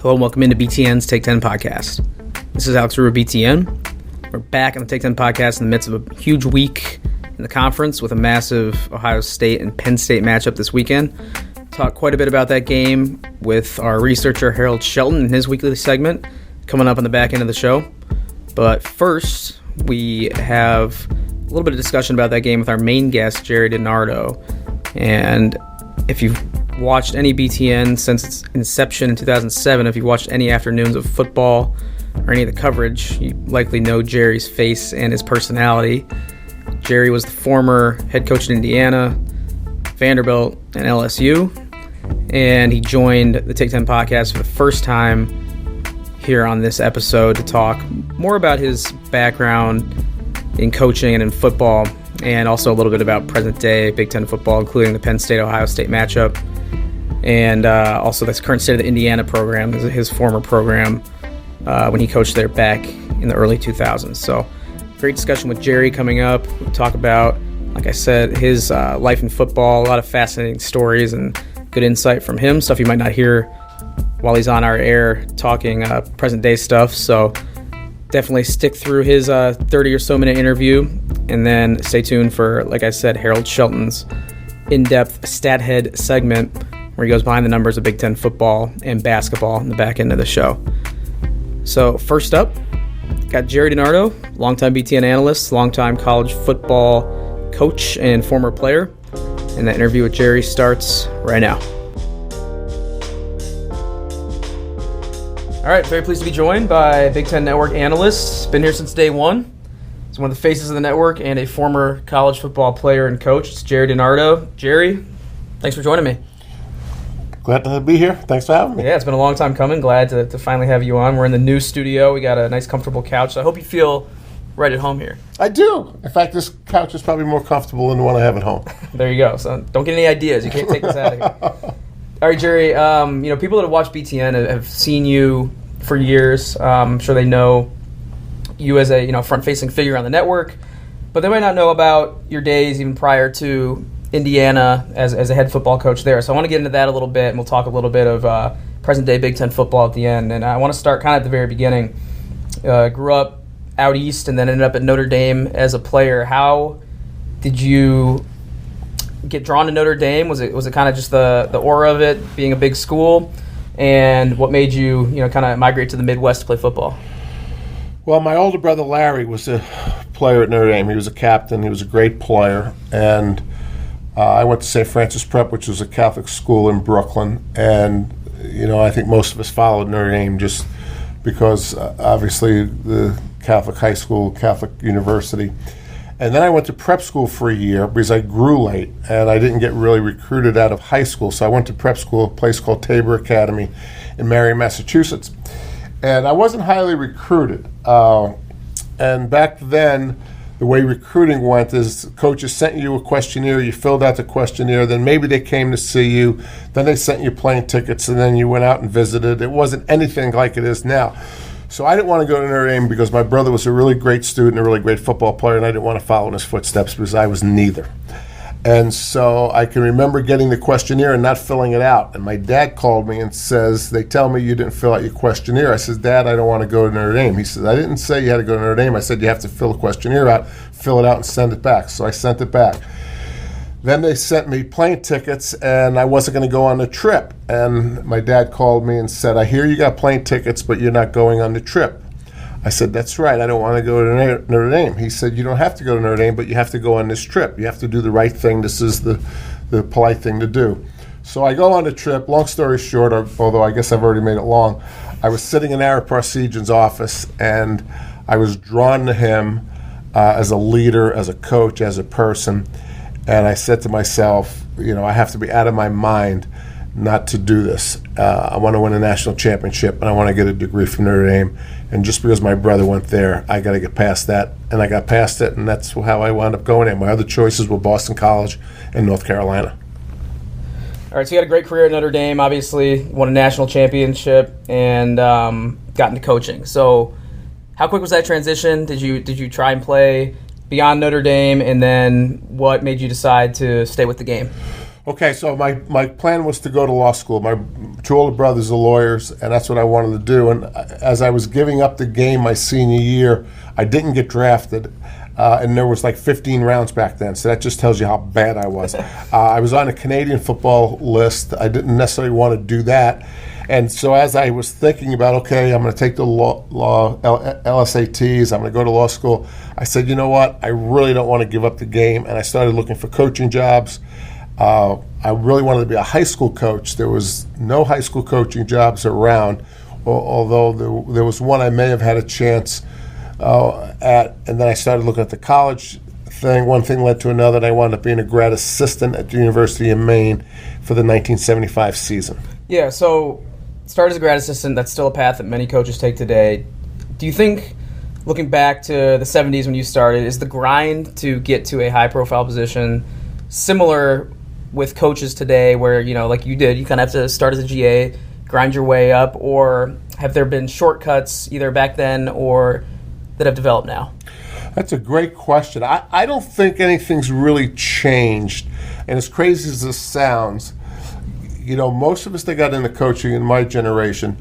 Hello and welcome into BTN's Take 10 podcast. This is Alex Roux of BTN. We're back on the Take 10 podcast in the midst of a huge week in the conference with a massive Ohio State and Penn State matchup this weekend. Talk quite a bit about that game with our researcher Harold Shelton in his weekly segment coming up on the back end of the show. But first, we have a little bit of discussion about that game with our main guest, Gerry DiNardo. And if you've watched any BTN since its inception in 2007, if you watched any afternoons of football or any of the coverage, you likely know Gerry's face and his personality. Gerry was the former head coach in Indiana, Vanderbilt, and LSU, and he joined the Take 10 podcast for the first time here on this episode to talk more about his background in coaching and in football, and also a little bit about present-day Big Ten football, including the Penn State-Ohio State matchup, and also the current state of the Indiana program, his former program, when he coached there back in the early 2000s. So great discussion with Gerry coming up. We'll talk about, like I said, his life in football, a lot of fascinating stories and good insight from him, stuff you might not hear while he's on our air talking present-day stuff. So definitely stick through his 30 or so minute interview, and then stay tuned for, like I said, Harold Shelton's in-depth stat head segment where he goes behind the numbers of Big Ten football and basketball in the back end of the show. So first up, got Gerry DiNardo, longtime BTN analyst, longtime college football coach and former player. And that interview with Gerry starts right now. All right, very pleased to be joined by Big Ten Network analyst. Been here since day one. He's one of the faces of the network and a former college football player and coach. It's Gerry DiNardo. Gerry, thanks for joining me. Glad to be here. Thanks for having me. Yeah, it's been a long time coming. Glad to finally have you on. We're in the new studio. We got a nice, comfortable couch. So I hope you feel right at home here. I do. In fact, this couch is probably more comfortable than the one I have at home. There you go. So don't get any ideas. You can't take this out of here. All right, Gerry. People that have watched BTN have seen you for years. I'm sure they know you as a front-facing figure on the network, but they might not know about your days even prior to Indiana as a head football coach there. So I want to get into that a little bit, and we'll talk a little bit of present-day Big Ten football at the end. And I want to start kind of at the very beginning. Grew up out east and then ended up at Notre Dame as a player. How did you get drawn to Notre Dame? Was it kind of just the aura of it, being a big school? And what made you kind of migrate to the Midwest to play football? Well, my older brother Larry was a player at Notre Dame. He was a captain. He was a great player. And I went to St. Francis Prep, which was a Catholic school in Brooklyn. And, I think most of us followed Notre Dame just because, obviously, the Catholic high school, Catholic university. And then I went to prep school for a year because I grew late and I didn't get really recruited out of high school. So I went to prep school, a place called Tabor Academy in Marion, Massachusetts. And I wasn't highly recruited. And back then, the way recruiting went is coaches sent you a questionnaire, you filled out the questionnaire, then maybe they came to see you, then they sent you plane tickets, and then you went out and visited. It wasn't anything like it is now. So I didn't want to go to Notre Dame because my brother was a really great student, a really great football player, and I didn't want to follow in his footsteps because I was neither. And so I can remember getting the questionnaire and not filling it out. And my dad called me and says, they tell me you didn't fill out your questionnaire. I says, Dad, I don't want to go to Notre Dame. He says, I didn't say you had to go to Notre Dame. I said you have to fill the questionnaire out, fill it out, and send it back. So I sent it back. Then they sent me plane tickets, and I wasn't going to go on the trip. And my dad called me and said, I hear you got plane tickets, but you're not going on the trip. I said, that's right, I don't want to go to Notre Dame. He said, you don't have to go to Notre Dame, but you have to go on this trip. You have to do the right thing. This is the polite thing to do. So I go on the trip. Long story short, although I guess I've already made it long, I was sitting in Ara Parsegian's office, and I was drawn to him as a leader, as a coach, as a person. And I said to myself, I have to be out of my mind not to do this. I want to win a national championship, and I want to get a degree from Notre Dame. And just because my brother went there, I got to get past that. And I got past it, and that's how I wound up going there. My other choices were Boston College and North Carolina. All right, so you had a great career at Notre Dame, obviously, won a national championship, and got into coaching. So how quick was that transition? Did you try and play beyond Notre Dame, and then what made you decide to stay with the game? Okay, so my plan was to go to law school. My two older brothers are lawyers, and that's what I wanted to do. And as I was giving up the game my senior year, I didn't get drafted, and there was like 15 rounds back then, so that just tells you how bad I was. I was on a Canadian football list. I didn't necessarily want to do that. And so as I was thinking about, okay, I'm going to take the law LSATs, I'm going to go to law school, I said, you know what, I really don't want to give up the game, and I started looking for coaching jobs. I really wanted to be a high school coach. There was no high school coaching jobs around, although there was one I may have had a chance at. And then I started looking at the college thing. One thing led to another, and I wound up being a grad assistant at the University of Maine for the 1975 season. Yeah, so started as a grad assistant. That's still a path that many coaches take today. Do you think, looking back to the 70s when you started, is the grind to get to a high-profile position similar with coaches today where, like you did, you kind of have to start as a GA, grind your way up, or have there been shortcuts either back then or that have developed now? That's a great question. I don't think anything's really changed. And as crazy as this sounds, most of us that got into coaching in my generation,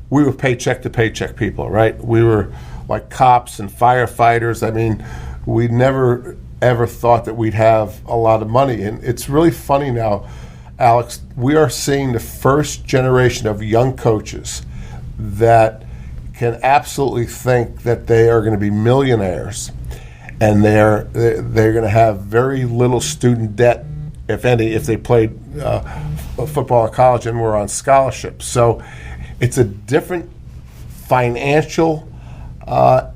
we were paycheck to paycheck people, right? We were like cops and firefighters. I mean, we never ever thought that we'd have a lot of money. And it's really funny now, Alex, we are seeing the first generation of young coaches that can absolutely think that they are going to be millionaires, and they're going to have very little student debt, if any, if they played football at college and were on scholarship. So it's a different financial kind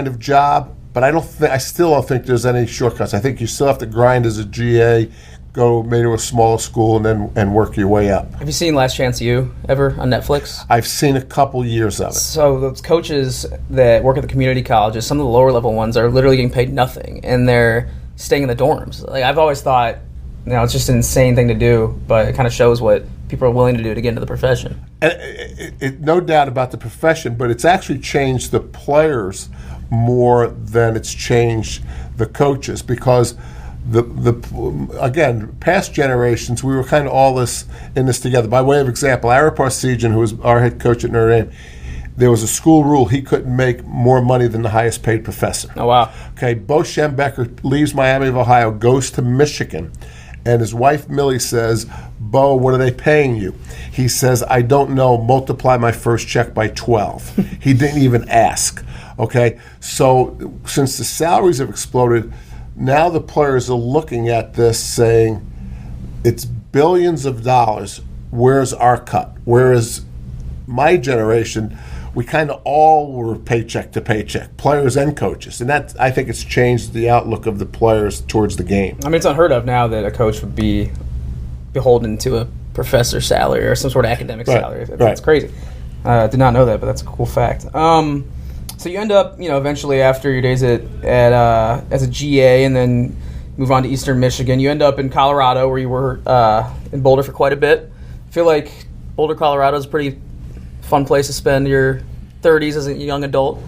of job. But I still don't think there's any shortcuts. I think you still have to grind as a GA, go maybe to a smaller school, and work your way up. Have you seen Last Chance U ever on Netflix? I've seen a couple years of it. So those coaches that work at the community colleges, some of the lower level ones, are literally getting paid nothing, and they're staying in the dorms. Like, I've always thought, it's just an insane thing to do, but it kind of shows what people are willing to do to get into the profession. And no doubt about the profession, but it's actually changed the players more than it's changed the coaches, because again, past generations, we were kind of all in this together. By way of example, Ara Parsegian, who was our head coach at Notre Dame, there was a school rule he couldn't make more money than the highest paid professor. Oh, wow. Okay, Bo Schembecker leaves Miami of Ohio, goes to Michigan, and his wife Millie says, Bo, what are they paying you? He says, I don't know, multiply my first check by 12. He didn't even ask. Okay, so since the salaries have exploded, now the players are looking at this saying, it's billions of dollars, where's our cut? Whereas my generation, we kind of all were paycheck to paycheck, players and coaches. And that, I think it's changed the outlook of the players towards the game. I mean, it's unheard of now that a coach would be beholden to a professor's salary or some sort of academic salary. That's crazy. Did not know that, but that's a cool fact. So you end up, eventually after your days at as a GA and then move on to Eastern Michigan, you end up in Colorado where you were in Boulder for quite a bit. I feel like Boulder, Colorado is a pretty fun place to spend your 30s as a young adult.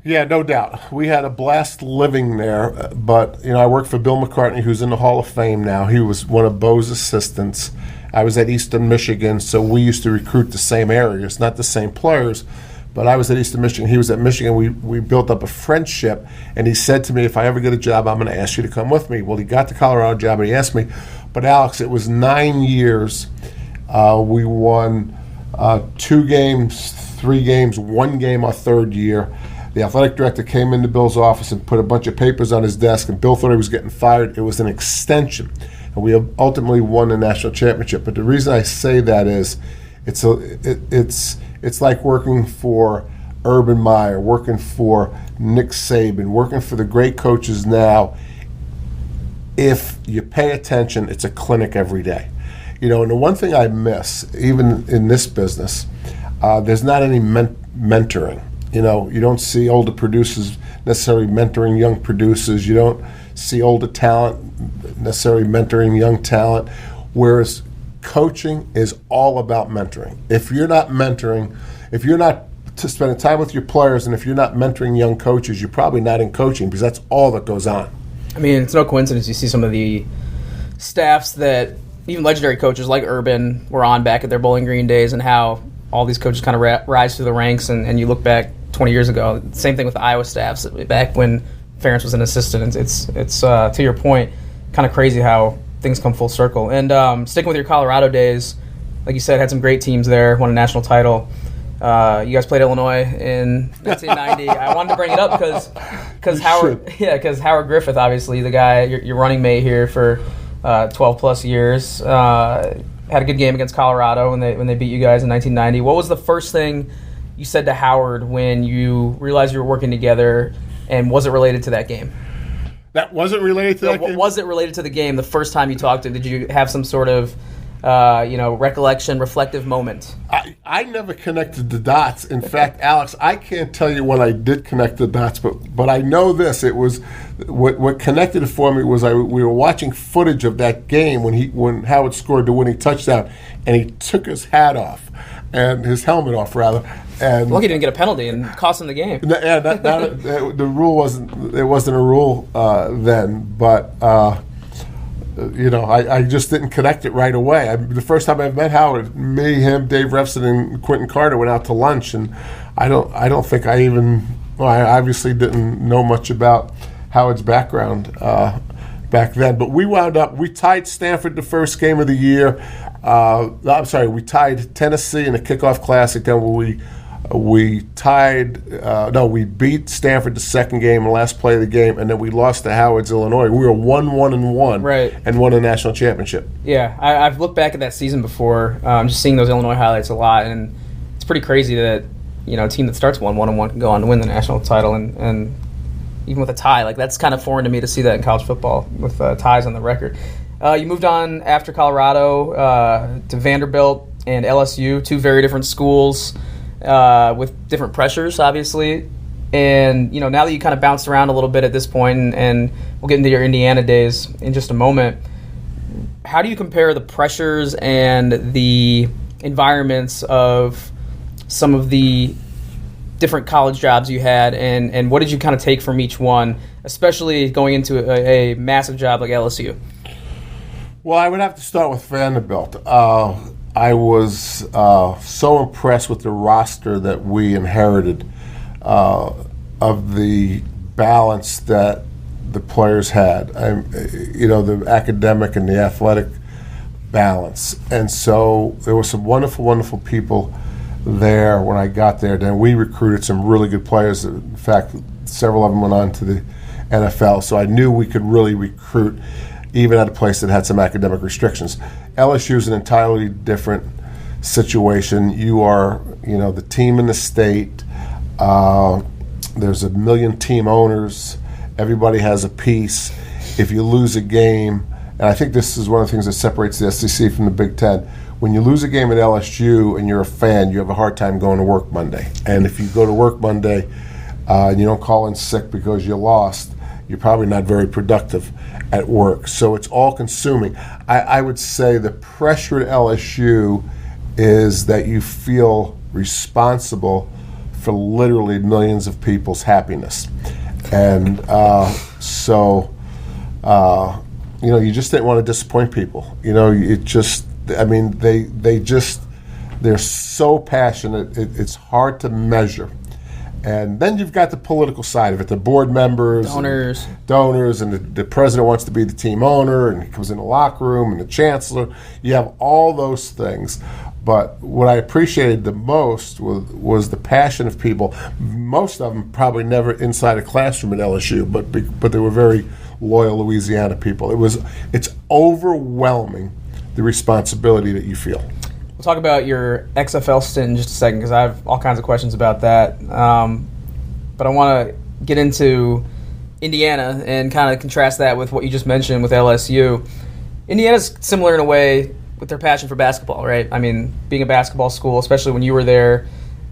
Yeah, no doubt. We had a blast living there, but I worked for Bill McCartney, who's in the Hall of Fame now. He was one of Bo's assistants. I was at Eastern Michigan, so we used to recruit the same areas, not the same players. But I was at Eastern Michigan. He was at Michigan. We built up a friendship, and he said to me, if I ever get a job, I'm going to ask you to come with me. Well, he got the Colorado job, and he asked me. But, Alex, it was 9 years. We won 2 games, 3 games, 1 game our third year. The athletic director came into Bill's office and put a bunch of papers on his desk, and Bill thought he was getting fired. It was an extension, and we ultimately won the national championship. But the reason I say that is it's like working for Urban Meyer, working for Nick Saban, working for the great coaches now. If you pay attention, it's a clinic every day. And the one thing I miss, even in this business, there's not any mentoring. You don't see older producers necessarily mentoring young producers. You don't see older talent necessarily mentoring young talent, whereas coaching is all about mentoring. If you're not mentoring, if you're not spending time with your players, and if you're not mentoring young coaches, you're probably not in coaching, because that's all that goes on. I mean, it's no coincidence you see some of the staffs that even legendary coaches like Urban were on back at their Bowling Green days, and how all these coaches kind of rise through the ranks, and you look back 20 years ago. Same thing with the Iowa staffs back when Ferentz was an assistant. It's to your point, kind of crazy how things come full circle. And sticking with your Colorado days, like you said, had some great teams there, won a national title. You guys played Illinois in 1990. I wanted to bring it up because Howard Griffith, obviously the guy, your running mate here for 12 plus years, had a good game against Colorado when they beat you guys in 1990. What was the first thing you said to Howard when you realized you were working together, and was it related to that game? That wasn't related to that game? Was it related to the game the first time you talked to him? Did you have some sort of recollection, reflective moment? I never connected the dots. In fact, Alex, I can't tell you when I did connect the dots, but I know this. It was what connected it for me was we were watching footage of that game when Howard scored the winning touchdown, and he took his hat off, and his helmet off rather. And lucky he didn't get a penalty and cost him the game. Yeah, the rule wasn't a rule then, but. I just didn't connect it right away. The first time I met Howard, me, him, Dave Refson, and Quentin Carter went out to lunch, and I don't think I obviously didn't know much about Howard's background back then. But we tied Stanford the first game of the year. We tied Tennessee in the kickoff classic. Then we beat Stanford the second game, the last play of the game, and then we lost to Howard's Illinois. We were 1-1-1, right, and won a national championship. Yeah, I've looked back at that season before, just seeing those Illinois highlights a lot, and it's pretty crazy that a team that starts 1-1-1 can go on to win the national title, and even with a tie, like that's kind of foreign to me to see that in college football with ties on the record. You moved on after Colorado to Vanderbilt and LSU, two very different schools. With different pressures, obviously. And, now that you kind of bounced around a little bit at this point, and we'll get into your Indiana days in just a moment, how do you compare the pressures and the environments of some of the different college jobs you had, and what did you kind of take from each one, especially going into a massive job like LSU? Well, I would have to start with Vanderbilt. I was so impressed with the roster that we inherited, of the balance that the players had, the academic and the athletic balance. And so there were some wonderful, wonderful people there when I got there. Then we recruited some really good players. In fact, several of them went on to the NFL, so I knew we could really recruit even at a place that had some academic restrictions. LSU is an entirely different situation. You are, the team in the state. There's 1 million team owners. Everybody has a piece. If you lose a game, and I think this is one of the things that separates the SEC from the Big Ten, when you lose a game at LSU and you're a fan, you have a hard time going to work Monday. And if you go to work Monday and you don't call in sick because you lost, you're probably not very productive at work. So it's all consuming. I would say the pressure at LSU is that you feel responsible for literally millions of people's happiness. And you just didn't want to disappoint people. They're so passionate, it's hard to measure. And then you've got the political side of it, the board members, donors, and the president wants to be the team owner, and he comes in the locker room, and the chancellor. You have all those things. But what I appreciated the most was the passion of people. Most of them probably never inside a classroom at LSU, but they were very loyal Louisiana people. It's overwhelming, the responsibility that you feel. We'll talk about your XFL stint in just a second because I have all kinds of questions about that. But I want to get into Indiana and kind of contrast that with what you just mentioned with LSU. Indiana's similar in a way with their passion for basketball, right? I mean, being a basketball school, especially when you were there,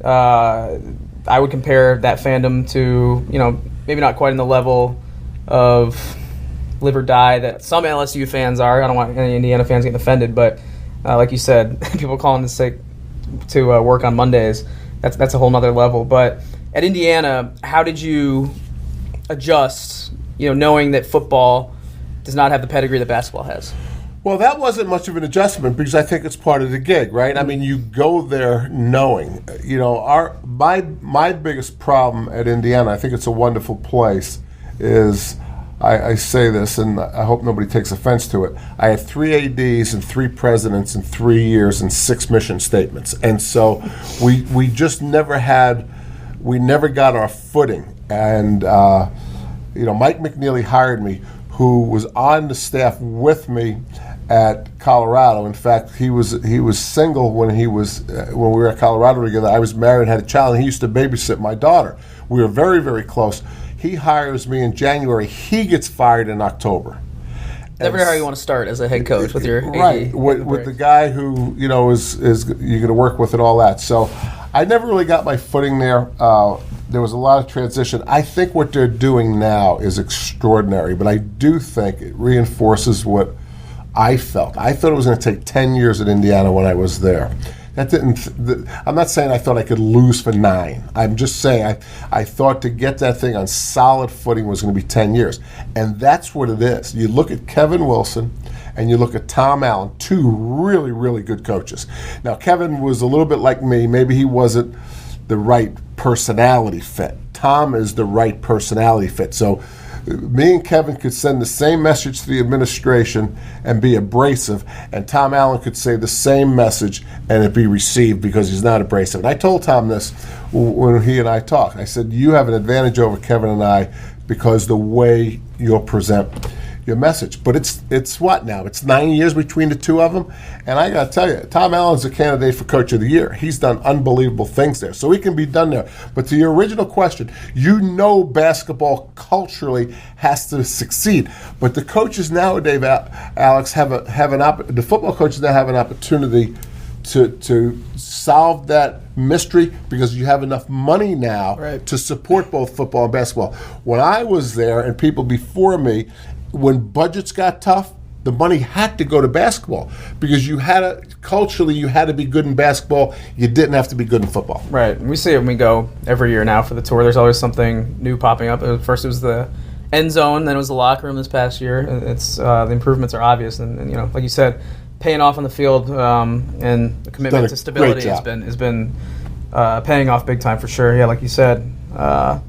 I would compare that fandom to, maybe not quite in the level of live or die that some LSU fans are. I don't want any Indiana fans getting offended, but like you said, people calling in sick to work on Mondays. That's a whole nother level. But at Indiana, how did you adjust, knowing that football does not have the pedigree that basketball has? Well, that wasn't much of an adjustment because I think it's part of the gig, right? I mean, you go there knowing, my biggest problem at Indiana, I think it's a wonderful place, is I say this, and I hope nobody takes offense to it. I had 3 ADs and 3 presidents in 3 years and 6 mission statements, and so we just never got our footing. And Mike McNeely hired me, who was on the staff with me at Colorado. In fact, he was single when we were at Colorado together. I was married and had a child, and he used to babysit my daughter. We were very, very close. He hires me in January. He gets fired in October. Never know how you want to start as a head coach with your right AD. with the guy who is you're going to work with and all that. So I never really got my footing there. There was a lot of transition. I think what they're doing now is extraordinary, but I do think it reinforces what I felt. I thought it was going to take 10 years at Indiana when I was there. I'm not saying I thought I could lose for 9. I'm just saying I thought to get that thing on solid footing was going to be 10 years. And that's what it is. You look at Kevin Wilson and you look at Tom Allen, 2 really, really good coaches. Now, Kevin was a little bit like me. Maybe he wasn't the right personality fit. Tom is the right personality fit. So me and Kevin could send the same message to the administration and be abrasive, and Tom Allen could say the same message and it be received because he's not abrasive. And I told Tom this when he and I talked. I said, you have an advantage over Kevin and I because the way you'll present your message. But it's what now? It's 9 years between the 2 of them, and I got to tell you, Tom Allen's a candidate for Coach of the Year. He's done unbelievable things there, so he can be done there. But to your original question, basketball culturally has to succeed. But the coaches nowadays, Alex, the football coaches now have an opportunity to solve that mystery because you have enough money now to support both football and basketball. When I was there, and people before me, when budgets got tough, the money had to go to basketball because you had to be good in basketball. You didn't have to be good in football. Right. We see it when we go every year now for the tour. There's always something new popping up. First it was the end zone, then it was the locker room this past year. It's the improvements are obvious, and like you said, paying off on the field and the commitment to stability has been paying off big time for sure. Yeah, like you said,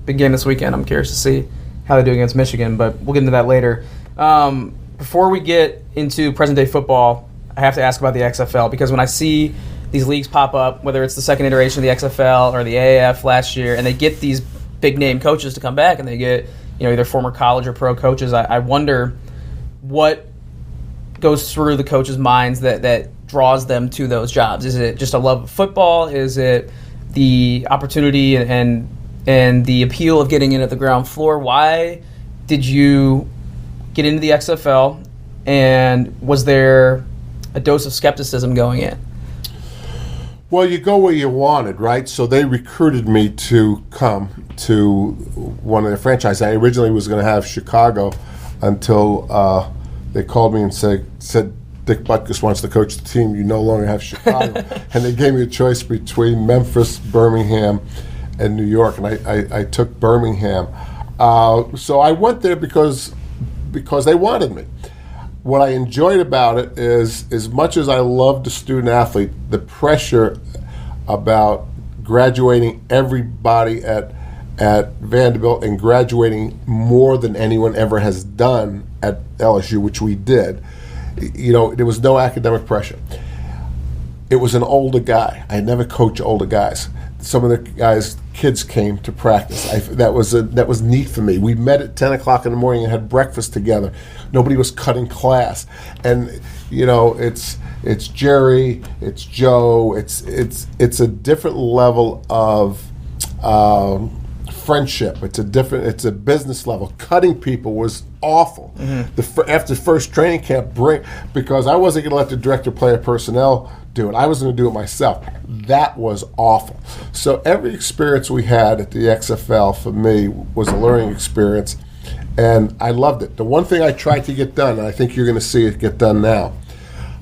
big game this weekend. I'm curious to see how they do against Michigan, but we'll get into that later. Before we get into present-day football, I have to ask about the XFL because when I see these leagues pop up, whether it's the second iteration of the XFL or the AAF last year, and they get these big-name coaches to come back and they get either former college or pro coaches, I wonder what goes through the coaches' minds that draws them to those jobs. Is it just a love of football? Is it the opportunity and the appeal of getting in at the ground floor? Why did you get into the XFL, and was there a dose of skepticism going in? Well, you go where you wanted, right? So they recruited me to come to one of their franchises. I originally was going to have Chicago until they called me and said Dick Butkus wants to coach the team. You no longer have Chicago. And they gave me a choice between Memphis, Birmingham, and New York, and I took Birmingham. So I went there because they wanted me. What I enjoyed about it is, as much as I loved the student athlete, the pressure about graduating everybody at Vanderbilt and graduating more than anyone ever has done at LSU, which we did, there was no academic pressure. It was an older guy. I never coached older guys. Some of the kids came to practice. That was neat for me. We met at 10 o'clock in the morning and had breakfast together. Nobody was cutting class, and it's Jerry, it's Joe, it's a different level of friendship. It's a business level. Cutting people was awful. Mm-hmm. After the first training camp break, because I wasn't going to let the director of player personnel do it. I was going to do it myself. That was awful. So every experience we had at the XFL for me was a learning experience, and I loved it. The one thing I tried to get done, and I think you're going to see it get done now,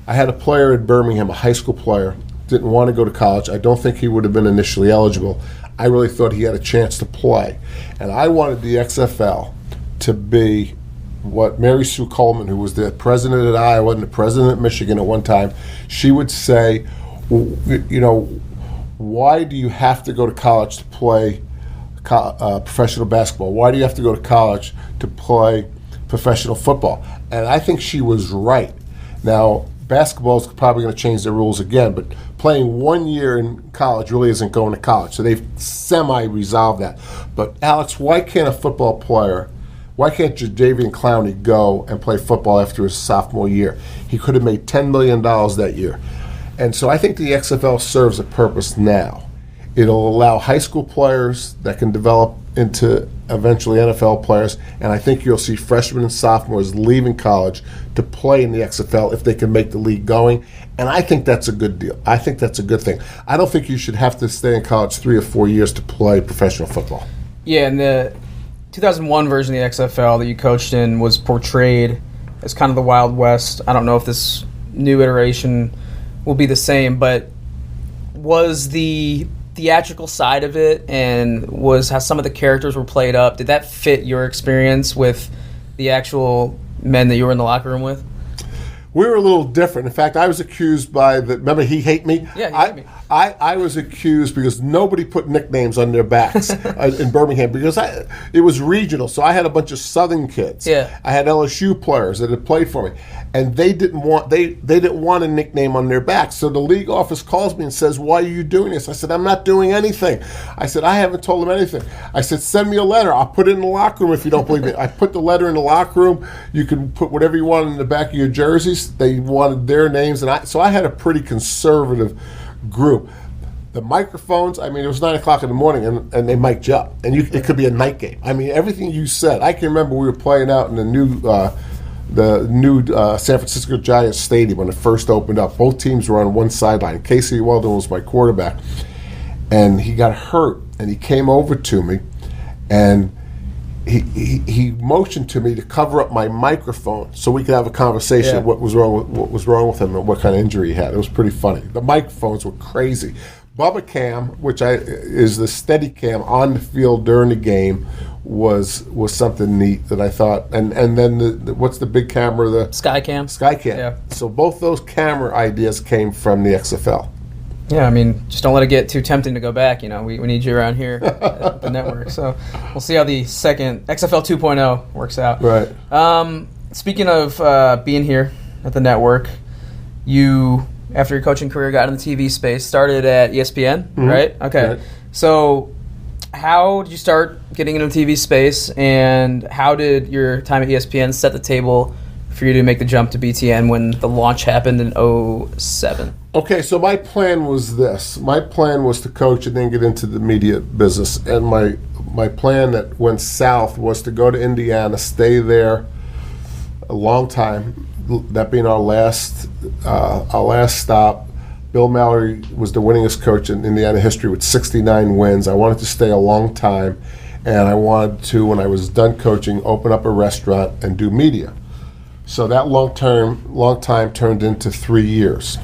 I had a player in Birmingham, a high school player, didn't want to go to college. I don't think he would have been initially eligible. I really thought he had a chance to play. And I wanted the XFL to be what Mary Sue Coleman, who was the president at Iowa and the president at Michigan at one time, she would say, why do you have to go to college to play professional basketball? Why do you have to go to college to play professional football? And I think she was right. Now, basketball is probably going to change their rules again, but playing 1 year in college really isn't going to college. So they've semi-resolved that. But, Alex, why can't Jadeveon Clowney go and play football after his sophomore year? He could have made $10 million that year. And so I think the XFL serves a purpose now. It'll allow high school players that can develop into eventually NFL players, and I think you'll see freshmen and sophomores leaving college to play in the XFL if they can make the league going, and I think that's a good deal. I think that's a good thing. I don't think you should have to stay in college 3 or 4 years to play professional football. Yeah, and the 2001 version of the XFL that you coached in was portrayed as kind of the Wild West. I don't know if this new iteration will be the same, but was the theatrical side of it and was how some of the characters were played up, did that fit your experience with the actual men that you were in the locker room with? We were a little different. In fact, I was accused remember He Hate Me? Yeah, He Hate Me. I was accused because nobody put nicknames on their backs in Birmingham because it was regional. So I had a bunch of Southern kids. Yeah. I had LSU players that had played for me, and they didn't want a nickname on their backs. So the league office calls me and says, "Why are you doing this?" I said, "I'm not doing anything." I said, "I haven't told them anything." I said, "Send me a letter. I'll put it in the locker room if you don't believe me." I put the letter in the locker room. You can put whatever you want in the back of your jerseys. They wanted their names, and so I had a pretty conservative group. The microphones, it was 9 o'clock in the morning, and they mic'd you up. And it could be a night game. Everything you said. I can remember we were playing out in the new San Francisco Giants stadium when it first opened up. Both teams were on one sideline. Casey Weldon was my quarterback. And he got hurt, and he came over to me, and he motioned to me to cover up my microphone so we could have a conversation of what was wrong with him and what kind of injury he had. It was pretty funny. The microphones were crazy. Bubba Cam, which is the steady cam on the field during the game, was something neat that I thought. And then what's the big camera? The Skycam. Skycam. Yeah. So both those camera ideas came from the XFL. Yeah, just don't let it get too tempting to go back. We need you around here at the network. So we'll see how the second XFL 2.0 works out. Right. Speaking of being here at the network, you, after your coaching career, got in the TV space, started at ESPN, right? Okay. Right. So how did you start getting into the TV space, and how did your time at ESPN set the table for you to make the jump to BTN when the launch happened in 2007? Okay, so my plan was this. My plan was to coach and then get into the media business. And my plan that went south was to go to Indiana, stay there a long time, that being our last stop. Bill Mallory was the winningest coach in Indiana history with 69 wins. I wanted to stay a long time, and I wanted to, when I was done coaching, open up a restaurant and do media. So that long time turned into 3 years.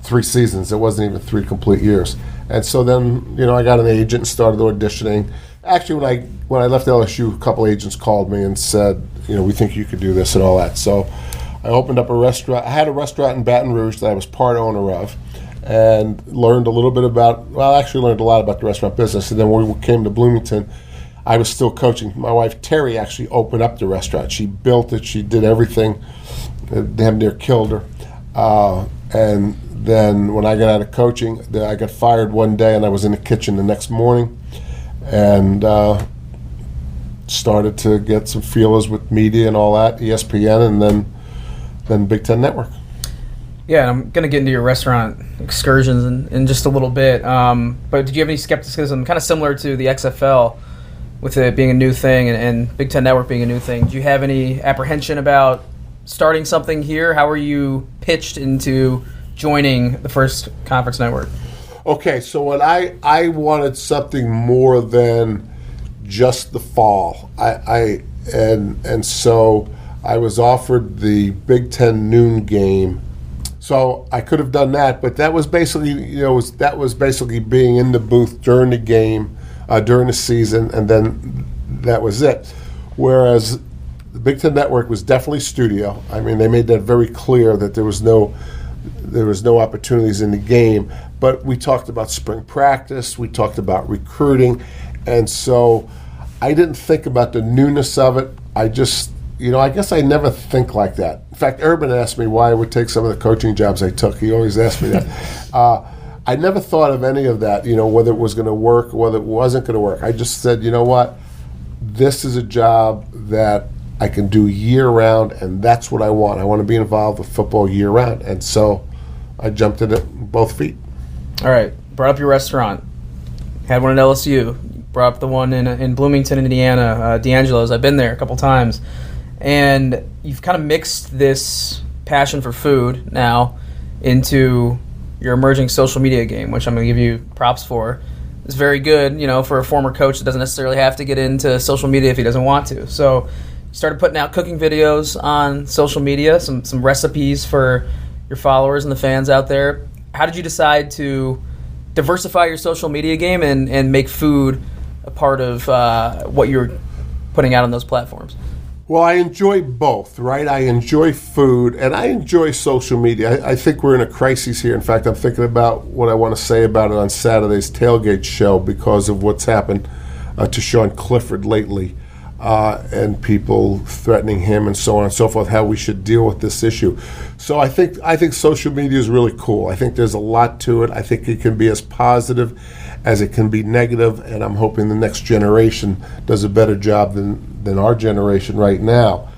3 seasons. It wasn't even 3 complete years. And so then, I got an agent and started auditioning. Actually, when I left LSU, a couple agents called me and said, we think you could do this and all that. So I opened up a restaurant. I had a restaurant in Baton Rouge that I was part owner of, and learned a lot about the restaurant business. And then when we came to Bloomington, I was still coaching. My wife, Terry, actually opened up the restaurant. She built it. She did everything. Damn near killed her. And then when I got out of coaching, I got fired one day, and I was in the kitchen the next morning and started to get some feelers with media and all that, ESPN, and then Big Ten Network. Yeah, I'm going to get into your restaurant excursions in just a little bit. But did you have any skepticism, kind of similar to the XFL, with it being a new thing and Big Ten Network being a new thing? Do you have any apprehension about starting something here? How were you pitched into joining the first conference network? Okay, so when I wanted something more than just the fall, and so I was offered the Big Ten noon game. So I could have done that, but that was basically being in the booth during the game, during the season, and then that was it. Whereas the Big Ten Network was definitely studio. I mean, they made that very clear that there was no opportunities in the game. But we talked about spring practice, we talked about recruiting, and so I didn't think about the newness of it. I just, I guess I never think like that. In fact, Urban asked me why I would take some of the coaching jobs I took. He always asked me that. I never thought of any of that, whether it was going to work or whether it wasn't going to work. I just said, you know what? This is a job that I can do year-round, and that's what I want. I want to be involved with football year-round. And so I jumped in it both feet. All right. Brought up your restaurant. Had one at LSU. Brought up the one in Bloomington, Indiana, D'Angelo's. I've been there a couple times. And you've kind of mixed this passion for food now into your emerging social media game, which I'm going to give you props for. It's very good, for a former coach that doesn't necessarily have to get into social media if he doesn't want to. So you started putting out cooking videos on social media, some recipes for your followers and the fans out there. How did you decide to diversify your social media game and make food a part of what you're putting out on those platforms? Well, I enjoy both, right? I enjoy food and I enjoy social media. I think we're in a crisis here. In fact, I'm thinking about what I want to say about it on Saturday's tailgate show because of what's happened to Sean Clifford lately and people threatening him and so on and so forth, how we should deal with this issue. So I think social media is really cool. I think there's a lot to it. I think it can be as positive as it can be negative, and I'm hoping the next generation does a better job than our generation right now.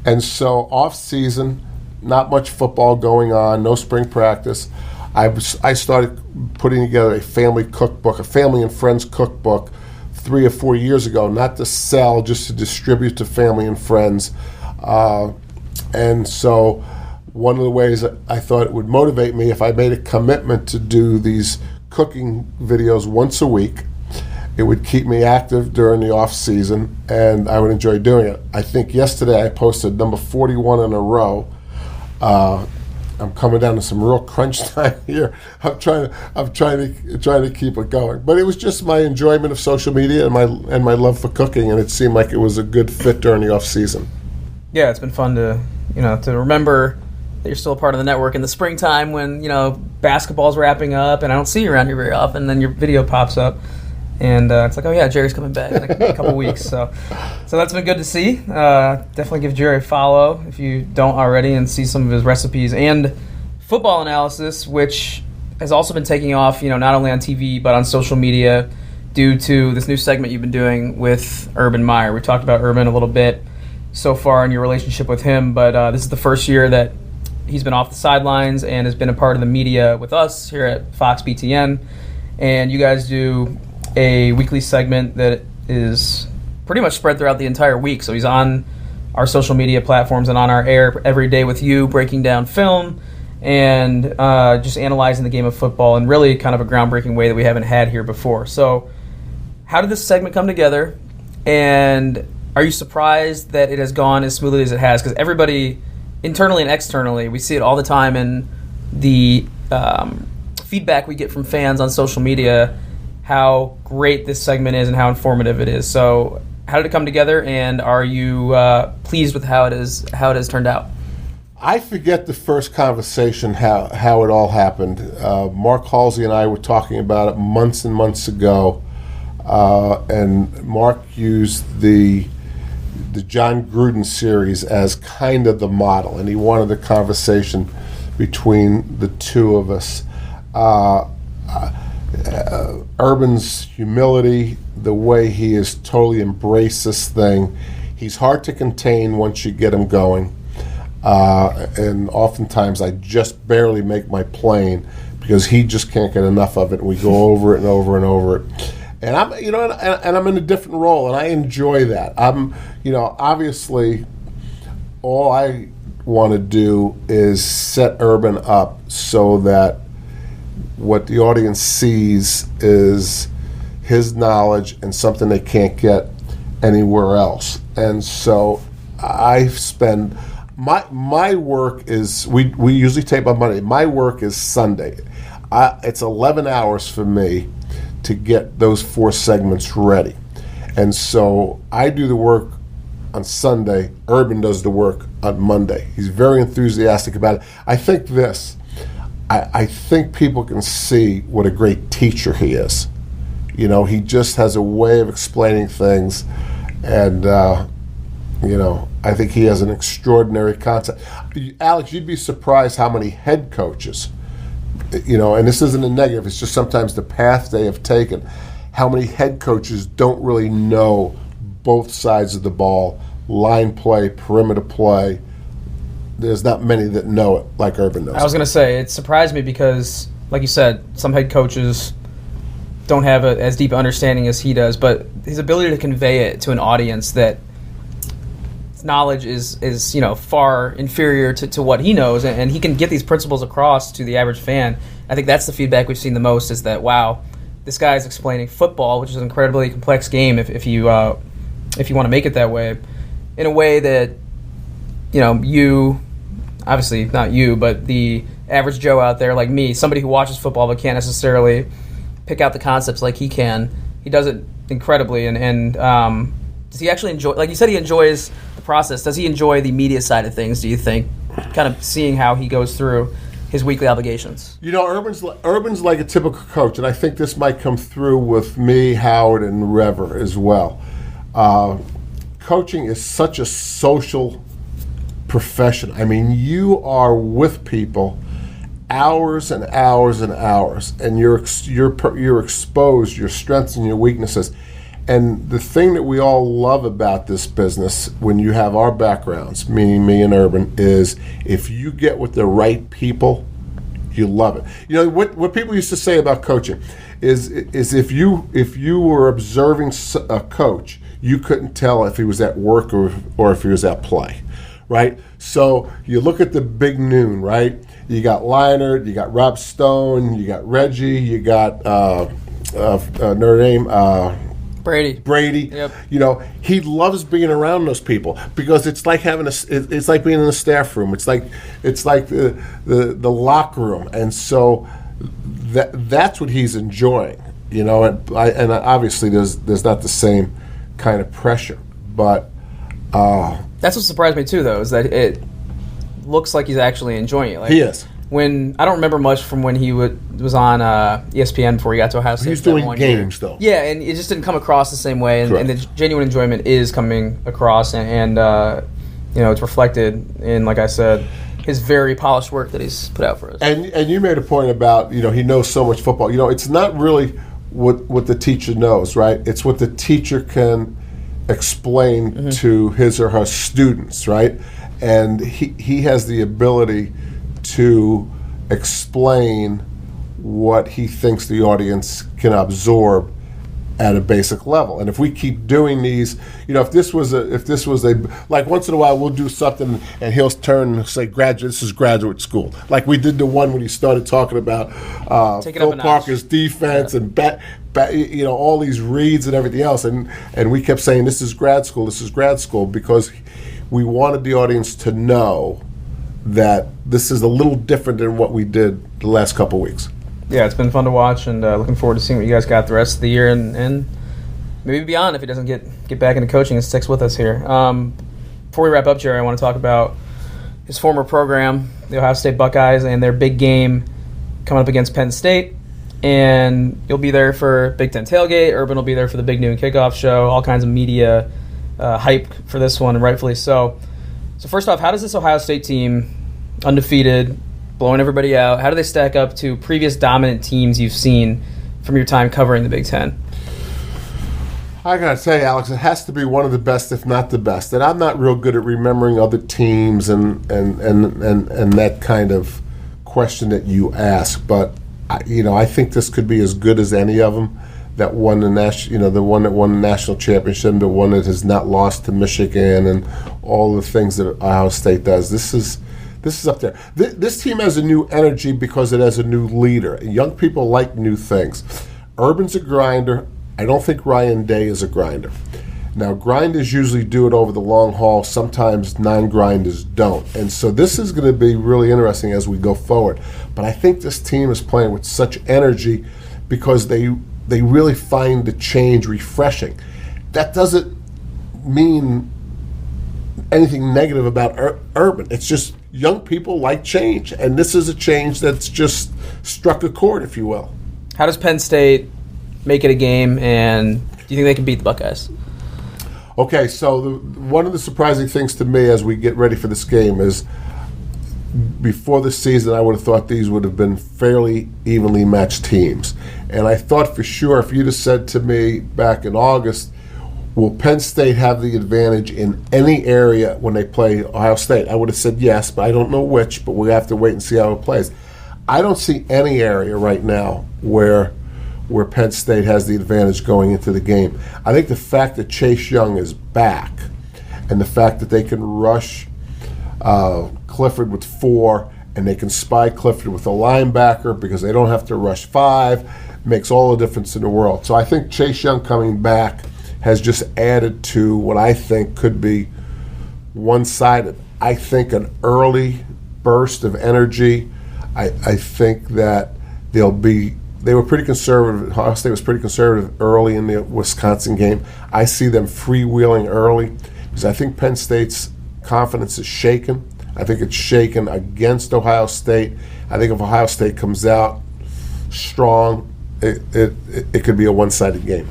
And so off season, not much football going on, no spring practice. I started putting together a family cookbook, a family and friends cookbook 3 or 4 years ago, not to sell, just to distribute to family and friends. And so one of the ways I thought it would motivate me if I made a commitment to do these cooking videos once a week, it would keep me active during the off season, and I would enjoy doing it. I think yesterday I posted number 41 in a row. I'm coming down to some real crunch time here. I'm trying to keep it going. But it was just my enjoyment of social media and my love for cooking, and it seemed like it was a good fit during the off season. Yeah, it's been fun to remember that you're still a part of the network in the springtime when basketball's wrapping up and I don't see you around here very often. Then your video pops up, and it's like, oh yeah, Gerry's coming back in a couple weeks. So that's been good to see. Definitely give Gerry a follow if you don't already, and see some of his recipes and football analysis, which has also been taking off. Not only on TV but on social media due to this new segment you've been doing with Urban Meyer. We talked about Urban a little bit so far in your relationship with him, but this is the first year that he's been off the sidelines and has been a part of the media with us here at Fox BTN. And you guys do a weekly segment that is pretty much spread throughout the entire week. So he's on our social media platforms and on our air every day with you, breaking down film and just analyzing the game of football in really kind of a groundbreaking way that we haven't had here before. So how did this segment come together? And are you surprised that it has gone as smoothly as it has? Because everybody, internally and externally, we see it all the time in the feedback we get from fans on social media, how great this segment is and how informative it is. So how did it come together, and are you pleased with how it has turned out? I forget the first conversation, how it all happened. Mark Halsey and I were talking about it months and months ago, and Mark used the John Gruden series as kind of the model, and he wanted a conversation between the two of us. Urban's humility, the way he has totally embraced this thing, he's hard to contain once you get him going. And oftentimes I just barely make my plane because he just can't get enough of it, and we go over it and over and over it. And I'm, and I'm in a different role, and I enjoy that. I'm, obviously, all I want to do is set Urban up so that what the audience sees is his knowledge and something they can't get anywhere else. And so I spend my work is we usually tape on Monday. My work is Sunday. It's 11 hours for me to get those 4 segments ready. And so I do the work on Sunday. Urban does the work on Monday. He's very enthusiastic about it. I think I think people can see what a great teacher he is. You know, he just has a way of explaining things, and you know, I think he has an extraordinary concept. Alex, you'd be surprised how many head coaches, you know, and this isn't a negative, it's just sometimes the path they have taken, how many head coaches don't really know both sides of the ball, line play, perimeter play. There's not many that know it like Urban knows. I was going to say, it surprised me because, like you said, some head coaches don't have as deep understanding as he does, but his ability to convey it to an audience that knowledge is you know, far inferior to what he knows, and he can get these principles across to the average fan. I think that's the feedback we've seen the most, is that, wow, this guy is explaining football, which is an incredibly complex game if you want to make it that way, in a way that, you know, you, obviously not you, but the average Joe out there like me, somebody who watches football but can't necessarily pick out the concepts like he can. He does it incredibly, and does he actually enjoy, like you said, he enjoys the process. Does he enjoy the media side of things, do you think, kind of seeing how he goes through his weekly obligations? You know, Urban's like a typical coach, and I think this might come through with me, Howard, and Rever as well. Coaching is such a social profession. I mean, you are with people hours and hours and hours, and you're exposed, your strengths and your weaknesses. And the thing that we all love about this business, when you have our backgrounds, meaning me and Urban, is if you get with the right people, you love it. You know, what people used to say about coaching is if you were observing a coach, you couldn't tell if he was at work or if he was at play, right? So you look at the big noon, right? You got Leonard, you got Rob Stone, you got Reggie, you got Notre Dame. Brady. Yep. You know, he loves being around those people because it's like having it's like being in the staff room. It's like the locker room, and so that's what he's enjoying. You know, and obviously there's not the same kind of pressure, but that's what surprised me too, though, is that it looks like he's actually enjoying it. Like, he is. When I don't remember much from when he was on ESPN before he got to Ohio State. He was doing games, though. Yeah, and it just didn't come across the same way, and the genuine enjoyment is coming across, and you know, it's reflected in, like I said, his very polished work that he's put out for us. And you made a point about, you know, he knows so much football. You know, it's not really what the teacher knows, right? It's what the teacher can explain to his or her students, right? And he has the ability to explain what he thinks the audience can absorb at a basic level. And if we keep doing these, you know, if this was a like, once in a while we'll do something and he'll turn and say, this is graduate school. Like we did the one when he started talking about Phil Parker's defense and you know, all these reads and everything else, and we kept saying this is grad school because we wanted the audience to know that this is a little different than what we did the last couple of weeks. Yeah, it's been fun to watch, and looking forward to seeing what you guys got the rest of the year and maybe beyond if he doesn't get back into coaching and sticks with us here. Before we wrap up, Gerry, I want to talk about his former program, the Ohio State Buckeyes, and their big game coming up against Penn State. And you'll be there for Big Ten Tailgate. Urban will be there for the big noon kickoff show. All kinds of media hype for this one, and rightfully so. So first off, how does this Ohio State team, undefeated, blowing everybody out, how do they stack up to previous dominant teams you've seen from your time covering the Big Ten? I gotta say, Alex, it has to be one of the best, if not the best. And I'm not real good at remembering other teams and that kind of question that you ask. But I think this could be as good as any of them that won the the one that won the national championship, the one that has not lost to Michigan, and all the things that Ohio State does. This is up there. This team has a new energy because it has a new leader. Young people like new things. Urban's a grinder. I don't think Ryan Day is a grinder. Now, grinders usually do it over the long haul. Sometimes non-grinders don't. And so this is going to be really interesting as we go forward. But I think this team is playing with such energy because they really find the change refreshing. That doesn't mean anything negative about Urban. It's just young people like change, and this is a change that's just struck a chord, if you will. How does Penn State make it a game, and do you think they can beat the Buckeyes? Okay, so one of the surprising things to me as we get ready for this game is before the season, I would have thought these would have been fairly evenly matched teams. And I thought for sure, if you'd have said to me back in August, will Penn State have the advantage in any area when they play Ohio State? I would have said yes, but I don't know which, but we have to wait and see how it plays. I don't see any area right now where Penn State has the advantage going into the game. I think the fact that Chase Young is back and the fact that they can rush Clifford with 4 and they can spy Clifford with a linebacker because they don't have to rush 5 makes all the difference in the world. So I think Chase Young coming back has just added to what I think could be one-sided. I think an early burst of energy. I think that they were pretty conservative. Ohio State was pretty conservative early in the Wisconsin game. I see them freewheeling early because I think Penn State's confidence is shaken. I think it's shaken against Ohio State. I think if Ohio State comes out strong, it could be a one-sided game.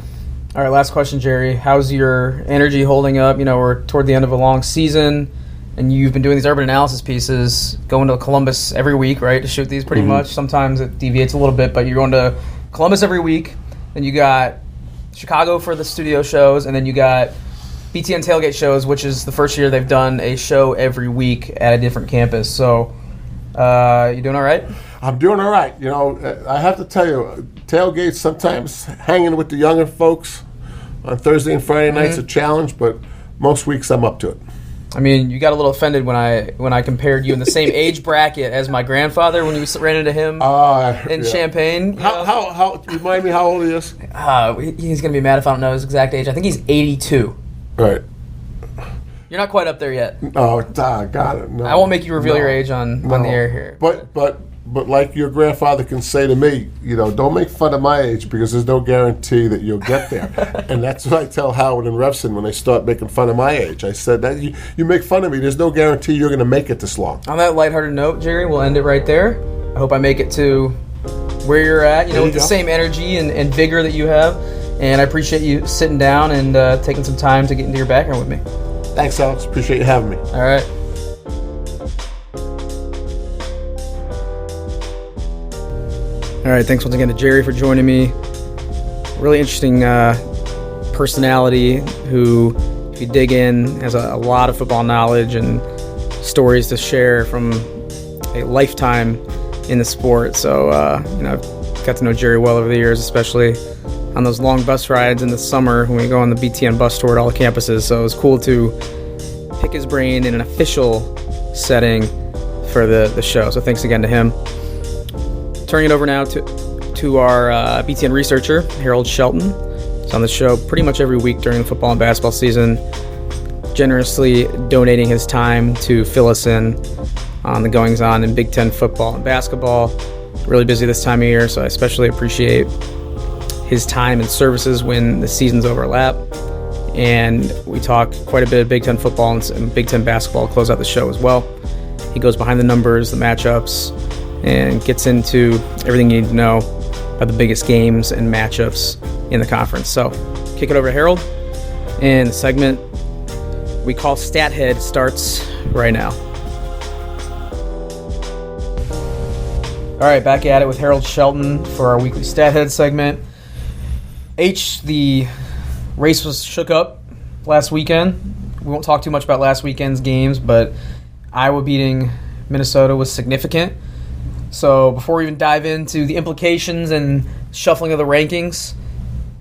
All right, last question, Gerry. How's your energy holding up? You know, we're toward the end of a long season, and you've been doing these urban analysis pieces, going to Columbus every week, right, to shoot these pretty much. Sometimes it deviates a little bit, but you're going to Columbus every week. Then you got Chicago for the studio shows, and then you got BTN tailgate shows, which is the first year they've done a show every week at a different campus. So, you doing all right? I'm doing all right. You know, I have to tell you, tailgates sometimes hanging with the younger folks on Thursday and Friday nights a challenge, but most weeks I'm up to it. I mean, you got a little offended when I compared you in the same age bracket as my grandfather when you ran into him in Champaign. How remind me how old he is? He's going to be mad if I don't know his exact age. I think he's 82. Right. You're not quite up there yet. Oh, got it. No, I won't make you reveal your age on the air here. But like your grandfather can say to me, you know, don't make fun of my age because there's no guarantee that you'll get there. And that's what I tell Howard and Revson when they start making fun of my age. I said, that you make fun of me, there's no guarantee you're going to make it this long. On that lighthearted note, Gerry, we'll end it right there. I hope I make it to where you're at, with the same energy and vigor that you have. And I appreciate you sitting down and taking some time to get into your background with me. Thanks, Alex. Appreciate you having me. All right. All right, thanks once again to Gerry for joining me. Really interesting personality who, if you dig in, has a lot of football knowledge and stories to share from a lifetime in the sport. So, I've got to know Gerry well over the years, especially on those long bus rides in the summer when we go on the BTN bus tour at all the campuses. So it was cool to pick his brain in an official setting for the show. So thanks again to him. Turning it over now to our BTN researcher, Harold Shelton. He's on the show pretty much every week during the football and basketball season, generously donating his time to fill us in on the goings-on in Big Ten football and basketball. Really busy this time of year, so I especially appreciate his time and services when the seasons overlap. And we talk quite a bit of Big Ten football and Big Ten basketball to close out the show as well. He goes behind the numbers, the matchups, and gets into everything you need to know about the biggest games and matchups in the conference. So, kick it over to Harold, and the segment we call Stat Head starts right now. All right, back at it with Harold Shelton for our weekly Stat Head segment. The race was shook up last weekend. We won't talk too much about last weekend's games, but Iowa beating Minnesota was significant. So before we even dive into the implications and shuffling of the rankings,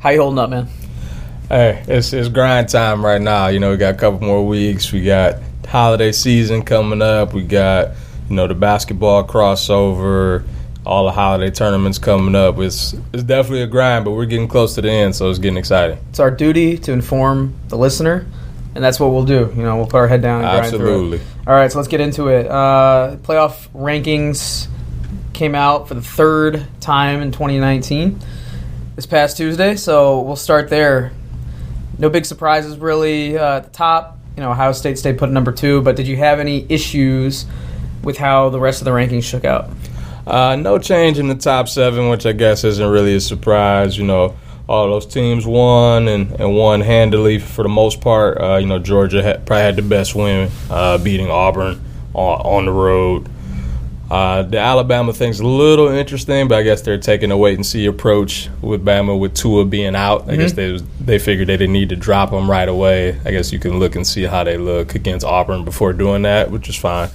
how you holding up, man? Hey, it's grind time right now. We got a couple more weeks. We got holiday season coming up. We got, the basketball crossover, all the holiday tournaments coming up. It's definitely a grind, but we're getting close to the end, so it's getting exciting. It's our duty to inform the listener, and that's what we'll do. We'll put our head down and grind through it. All right, so let's get into it. Playoff rankings came out for the third time in 2019 this past Tuesday, so we'll start there. No big surprises really at the top. Ohio State stayed put at number 2, but did you have any issues with how the rest of the rankings shook out? No change in the top 7, which I guess isn't really a surprise. All those teams won and won handily for the most part. Georgia probably had the best win, beating Auburn on the road. The Alabama thing's a little interesting, but I guess they're taking a wait-and-see approach with Bama with Tua being out. I guess they figured they didn't need to drop him right away. I guess you can look and see how they look against Auburn before doing that, which is fine.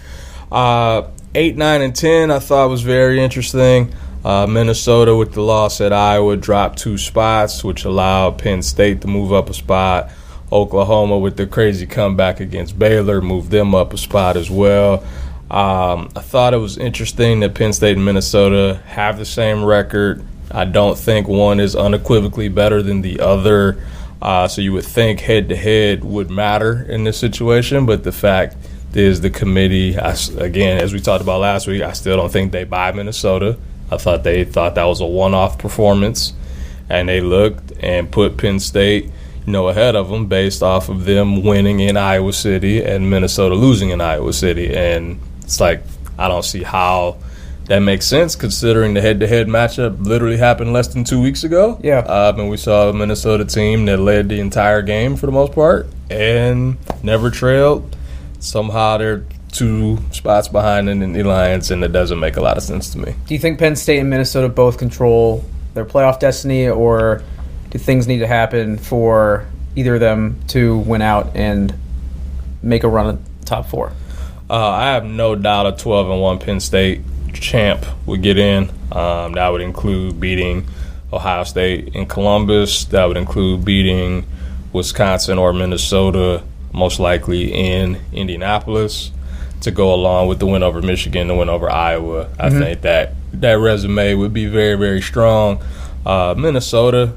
8, 9, and 10 I thought was very interesting. Minnesota with the loss at Iowa dropped 2 spots, which allowed Penn State to move up a spot. Oklahoma with the crazy comeback against Baylor moved them up a spot as well. I thought it was interesting that Penn State and Minnesota have the same record. I don't think one is unequivocally better than the other. So you would think head-to-head would matter in this situation, but the fact is the committee, again, as we talked about last week, I still don't think they buy Minnesota. I thought they thought that was a one-off performance, and they looked and put Penn State, ahead of them based off of them winning in Iowa City and Minnesota losing in Iowa City. And it's like, I don't see how that makes sense considering the head-to-head matchup literally happened less than 2 weeks ago. Yeah. And we saw a Minnesota team that led the entire game for the most part and never trailed. Somehow they're 2 spots behind in the Lions, and it doesn't make a lot of sense to me. Do you think Penn State and Minnesota both control their playoff destiny, or do things need to happen for either of them to win out and make a run at the top 4? I have no doubt a 12-1 Penn State champ would get in. That would include beating Ohio State in Columbus. That would include beating Wisconsin or Minnesota, most likely in Indianapolis, to go along with the win over Michigan, the win over Iowa. I think that resume would be very, very strong. Minnesota,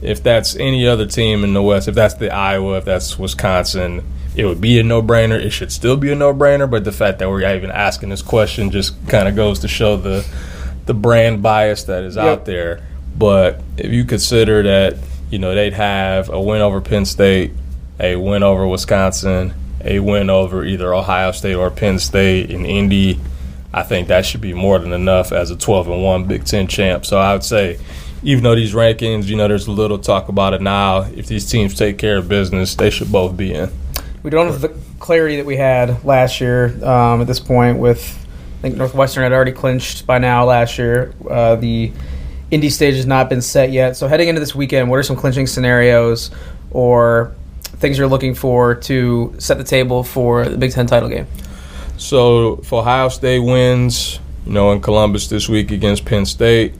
if that's any other team in the West, if that's the Iowa, if that's Wisconsin, it would be a no-brainer. It should still be a no-brainer, but the fact that we're even asking this question just kind of goes to show the brand bias that is out there. But if you consider that, they'd have a win over Penn State, a win over Wisconsin, a win over either Ohio State or Penn State in Indy, I think that should be more than enough as a 12-1 Big Ten champ. So I would say, even though these rankings, there's a little talk about it now, if these teams take care of business, they should both be in. We don't have the clarity that we had last year at this point with, I think Northwestern had already clinched by now last year. The Indy stage has not been set yet. So heading into this weekend, what are some clinching scenarios or things you're looking for to set the table for the Big Ten title game? So if Ohio State wins, in Columbus this week against Penn State,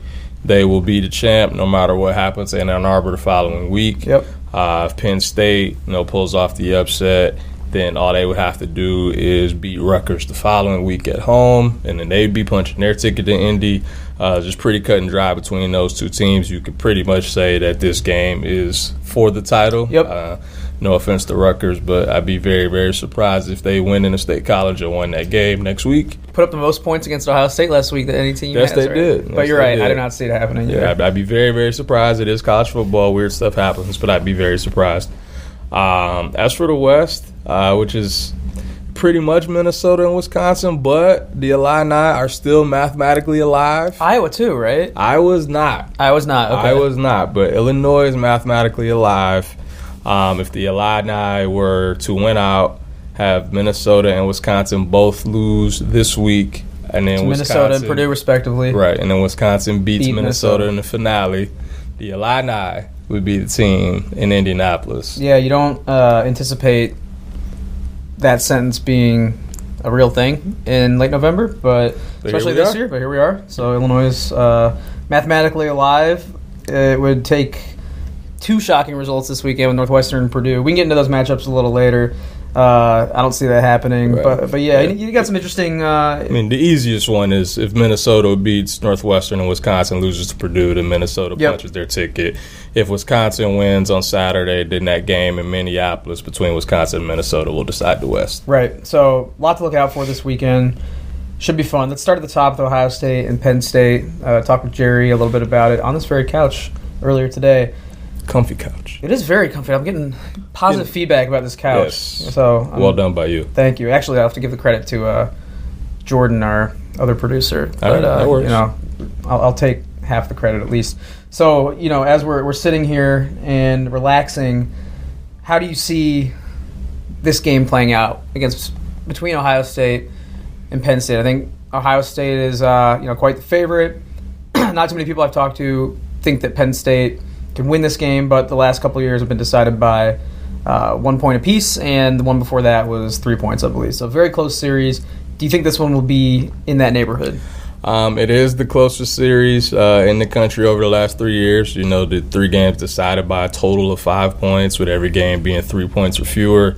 they will be the champ no matter what happens in Ann Arbor the following week. Yep. If Penn State, pulls off the upset, then all they would have to do is beat Rutgers the following week at home, and then they'd be punching their ticket to Indy. Just pretty cut and dry between those 2 teams. You could pretty much say that this game is for the title. Yep. No offense to Rutgers, but I'd be very, very surprised if they win in a state college and won that game next week. Put up the most points against Ohio State last week that any team yes, has. They right? did. But yes, you're right. Did. I did not see it happening. Yeah, I'd be very, very surprised. It is college football. Weird stuff happens, but I'd be very surprised. As for the West, which is pretty much Minnesota and Wisconsin, but the Illini are still mathematically alive. Iowa too, right? Iowa's not. Okay. Iowa's not, but Illinois is mathematically alive. If the Illini were to win out, have Minnesota and Wisconsin both lose this week, and then Minnesota and Purdue respectively. Right, and then Wisconsin beats Minnesota in the finale, the Illini would be the team in Indianapolis. Yeah, you don't anticipate that sentence being a real thing in late November, but especially this year. But here we are. So Illinois is mathematically alive. It would take 2 shocking results this weekend with Northwestern and Purdue. We can get into those matchups a little later. I don't see that happening. Right. But yeah, you got some interesting... the easiest one is if Minnesota beats Northwestern and Wisconsin loses to Purdue, then Minnesota punches their ticket. If Wisconsin wins on Saturday, then that game in Minneapolis between Wisconsin and Minnesota will decide the West. Right. So a lot to look out for this weekend. Should be fun. Let's start at the top with Ohio State and Penn State. Talked with Gerry a little bit about it on this very couch earlier today. comfy couch. It is very comfy. I'm getting positive feedback about this couch. Yes. So well done by you. Thank you. Actually, I have to give the credit to Jordan, our other producer. All right, that works. I'll take half the credit at least. So, as we're sitting here and relaxing, how do you see this game playing out between Ohio State and Penn State? I think Ohio State is quite the favorite. Not too many people I've talked to think that Penn State can win this game, but the last couple of years have been decided by 1 point apiece, and the one before that was 3 points, I believe. So very close series. Do you think this one will be in that neighborhood? It is the closest series in the country over the last 3 years. The 3 games decided by a total of 5 points, with every game being 3 points or fewer.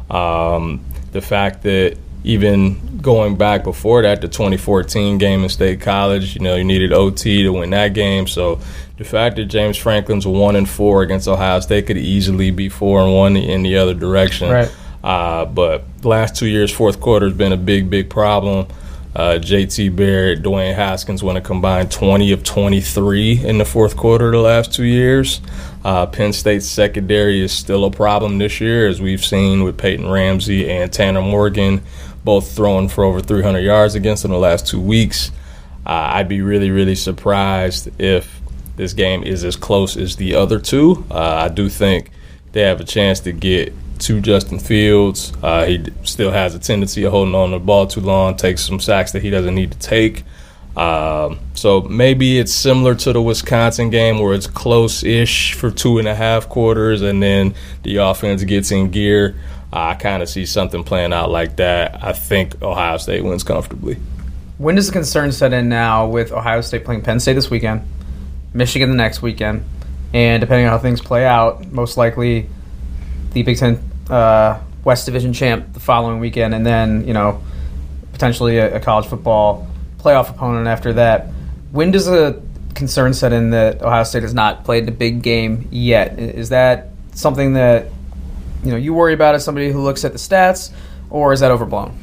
The fact that even going back before that, the 2014 game in State College, you needed OT to win that game. So the fact that James Franklin's 1-4 against Ohio State could easily be 4-1 in the other direction. Right. But the last 2 years, fourth quarter has been a big, big problem. J.T. Barrett, Dwayne Haskins went a combined 20 of 23 in the fourth quarter the last 2 years. Penn State's secondary is still a problem this year, as we've seen with Peyton Ramsey and Tanner Morgan, both throwing for over 300 yards against them the last 2 weeks. I'd be really, really surprised if this game is as close as the other two. I do think they have a chance to get to Justin Fields. He still has a tendency of holding on to the ball too long, takes some sacks that he doesn't need to take. So maybe it's similar to the Wisconsin game, where it's close-ish for 2.5 quarters, and then the offense gets in gear. I kind of see something playing out like that. I think Ohio State wins comfortably. When does the concern set in now with Ohio State playing Penn State this weekend, Michigan the next weekend, and depending on how things play out, most likely the Big Ten West Division champ the following weekend, and then potentially a college football playoff opponent after that. When does the concern set in that Ohio State has not played a big game yet? Is that something that you worry about as somebody who looks at the stats, or is that overblown?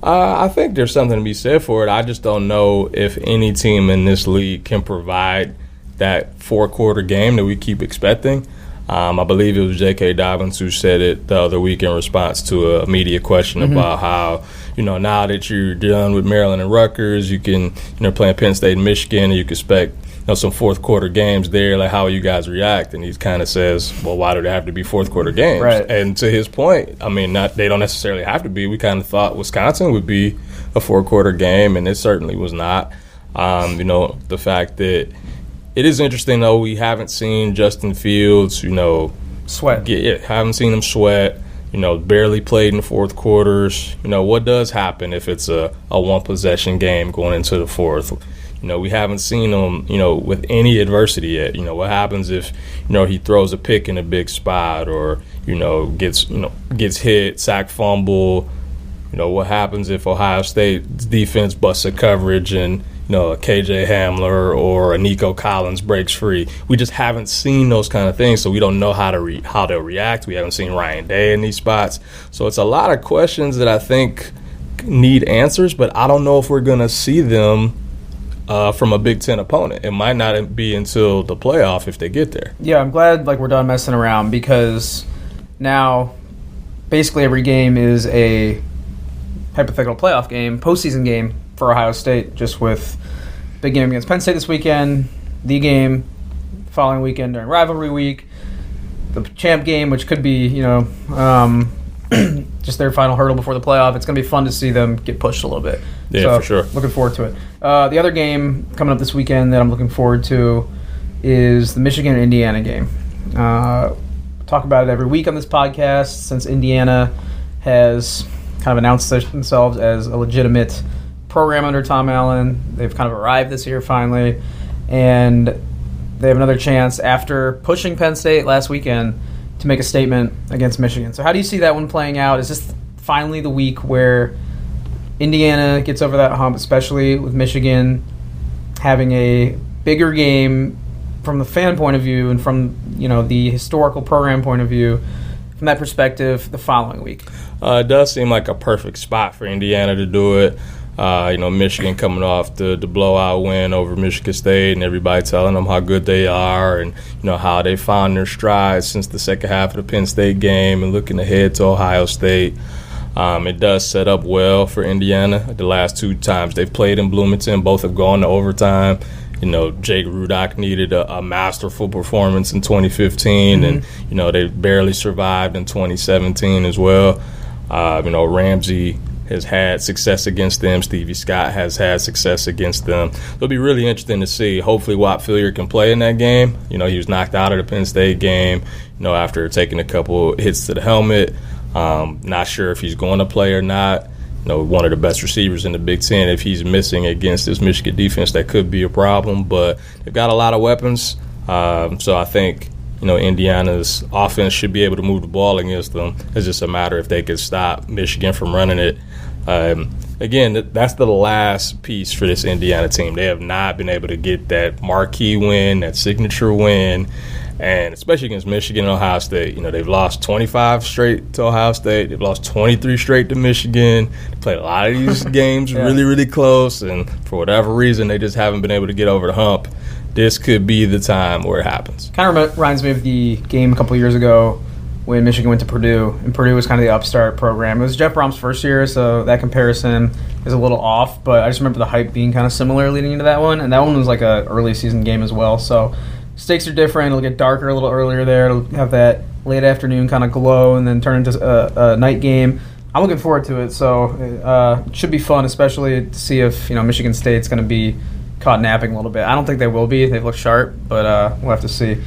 I think there's something to be said for it. I just don't know if any team in this league can provide that 4-quarter game that we keep expecting. I believe it was J.K. Dobbins who said it the other week in response to a media question about how, now that you're done with Maryland and Rutgers, you can, playing Penn State and Michigan, and you can expect, some fourth-quarter games there. Like, how will you guys react? And he kind of says, well, why do they have to be fourth-quarter games? Right. And to his point, they don't necessarily have to be. We kind of thought Wisconsin would be a 4-quarter game, and it certainly was not. The fact that it is interesting, though, we haven't seen Justin Fields, sweat. Haven't seen him sweat, barely played in the fourth quarters. What does happen if it's a one-possession game going into the fourth? We haven't seen him, with any adversity yet. What happens if, he throws a pick in a big spot, or, gets hit, sack, fumble? What happens if Ohio State's defense busts a coverage and, a KJ Hamler or a Nico Collins breaks free? We just haven't seen those kind of things, so we don't know how they'll react. We haven't seen Ryan Day in these spots. So it's a lot of questions that I think need answers, but I don't know if we're going to see them from a Big Ten opponent. It might not be until the playoff if they get there. Yeah, I'm glad we're done messing around, because now basically every game is a hypothetical playoff game, postseason game for Ohio State, just with big game against Penn State this weekend, the game following weekend during rivalry week, the champ game, which could be, just their final hurdle before the playoff. It's going to be fun to see them get pushed a little bit. Yeah, so, for sure. Looking forward to it. The other game coming up this weekend that I'm looking forward to is the Michigan-Indiana game. Talk about it every week on this podcast, since Indiana has kind of announced themselves as a legitimate program under Tom Allen. They've kind of arrived this year finally, and they have another chance after pushing Penn State last weekend to make a statement against Michigan. So how do you see that one playing out? Is this finally the week where Indiana gets over that hump, especially with Michigan having a bigger game from the fan point of view and from the historical program point of view, from that perspective, the following week? It does seem like a perfect spot for Indiana to do it. Michigan coming off the blowout win over Michigan State, and everybody telling them how good they are, and how they found their stride since the second half of the Penn State game, and looking ahead to Ohio State. It does set up well for Indiana. The last 2 times they've played in Bloomington, both have gone to overtime. Jake Rudock needed a masterful performance in 2015, and they barely survived in 2017 as well. Ramsey has had success against them. Stevie Scott has had success against them. It'll be really interesting to see. Hopefully Watt Fillier can play in that game. He was knocked out of the Penn State game, after taking a couple hits to the helmet. Not sure if he's going to play or not. One of the best receivers in the Big Ten. If he's missing against this Michigan defense, that could be a problem. But they've got a lot of weapons. So I think Indiana's offense should be able to move the ball against them. It's just a matter if they could stop Michigan from running it. Again, that's the last piece for this Indiana team. They have not been able to get that marquee win, that signature win, and especially against Michigan and Ohio State. They've lost 25 straight to Ohio State. They've lost 23 straight to Michigan. They played a lot of these games really, really close, and for whatever reason, they just haven't been able to get over the hump. This could be the time where it happens. Kind of reminds me of the game a couple years ago when Michigan went to Purdue, and Purdue was kind of the upstart program. It was Jeff Brom's first year, so that comparison is a little off, but I just remember the hype being kind of similar leading into that one, and that one was like an early season game as well, so stakes are different. It'll get darker a little earlier there. It'll have that late afternoon kind of glow and then turn into a night game. I'm looking forward to it, so it should be fun, especially to see if Michigan State's going to be caught napping a little bit. I don't think they will be. They've looked sharp, but we'll have to see.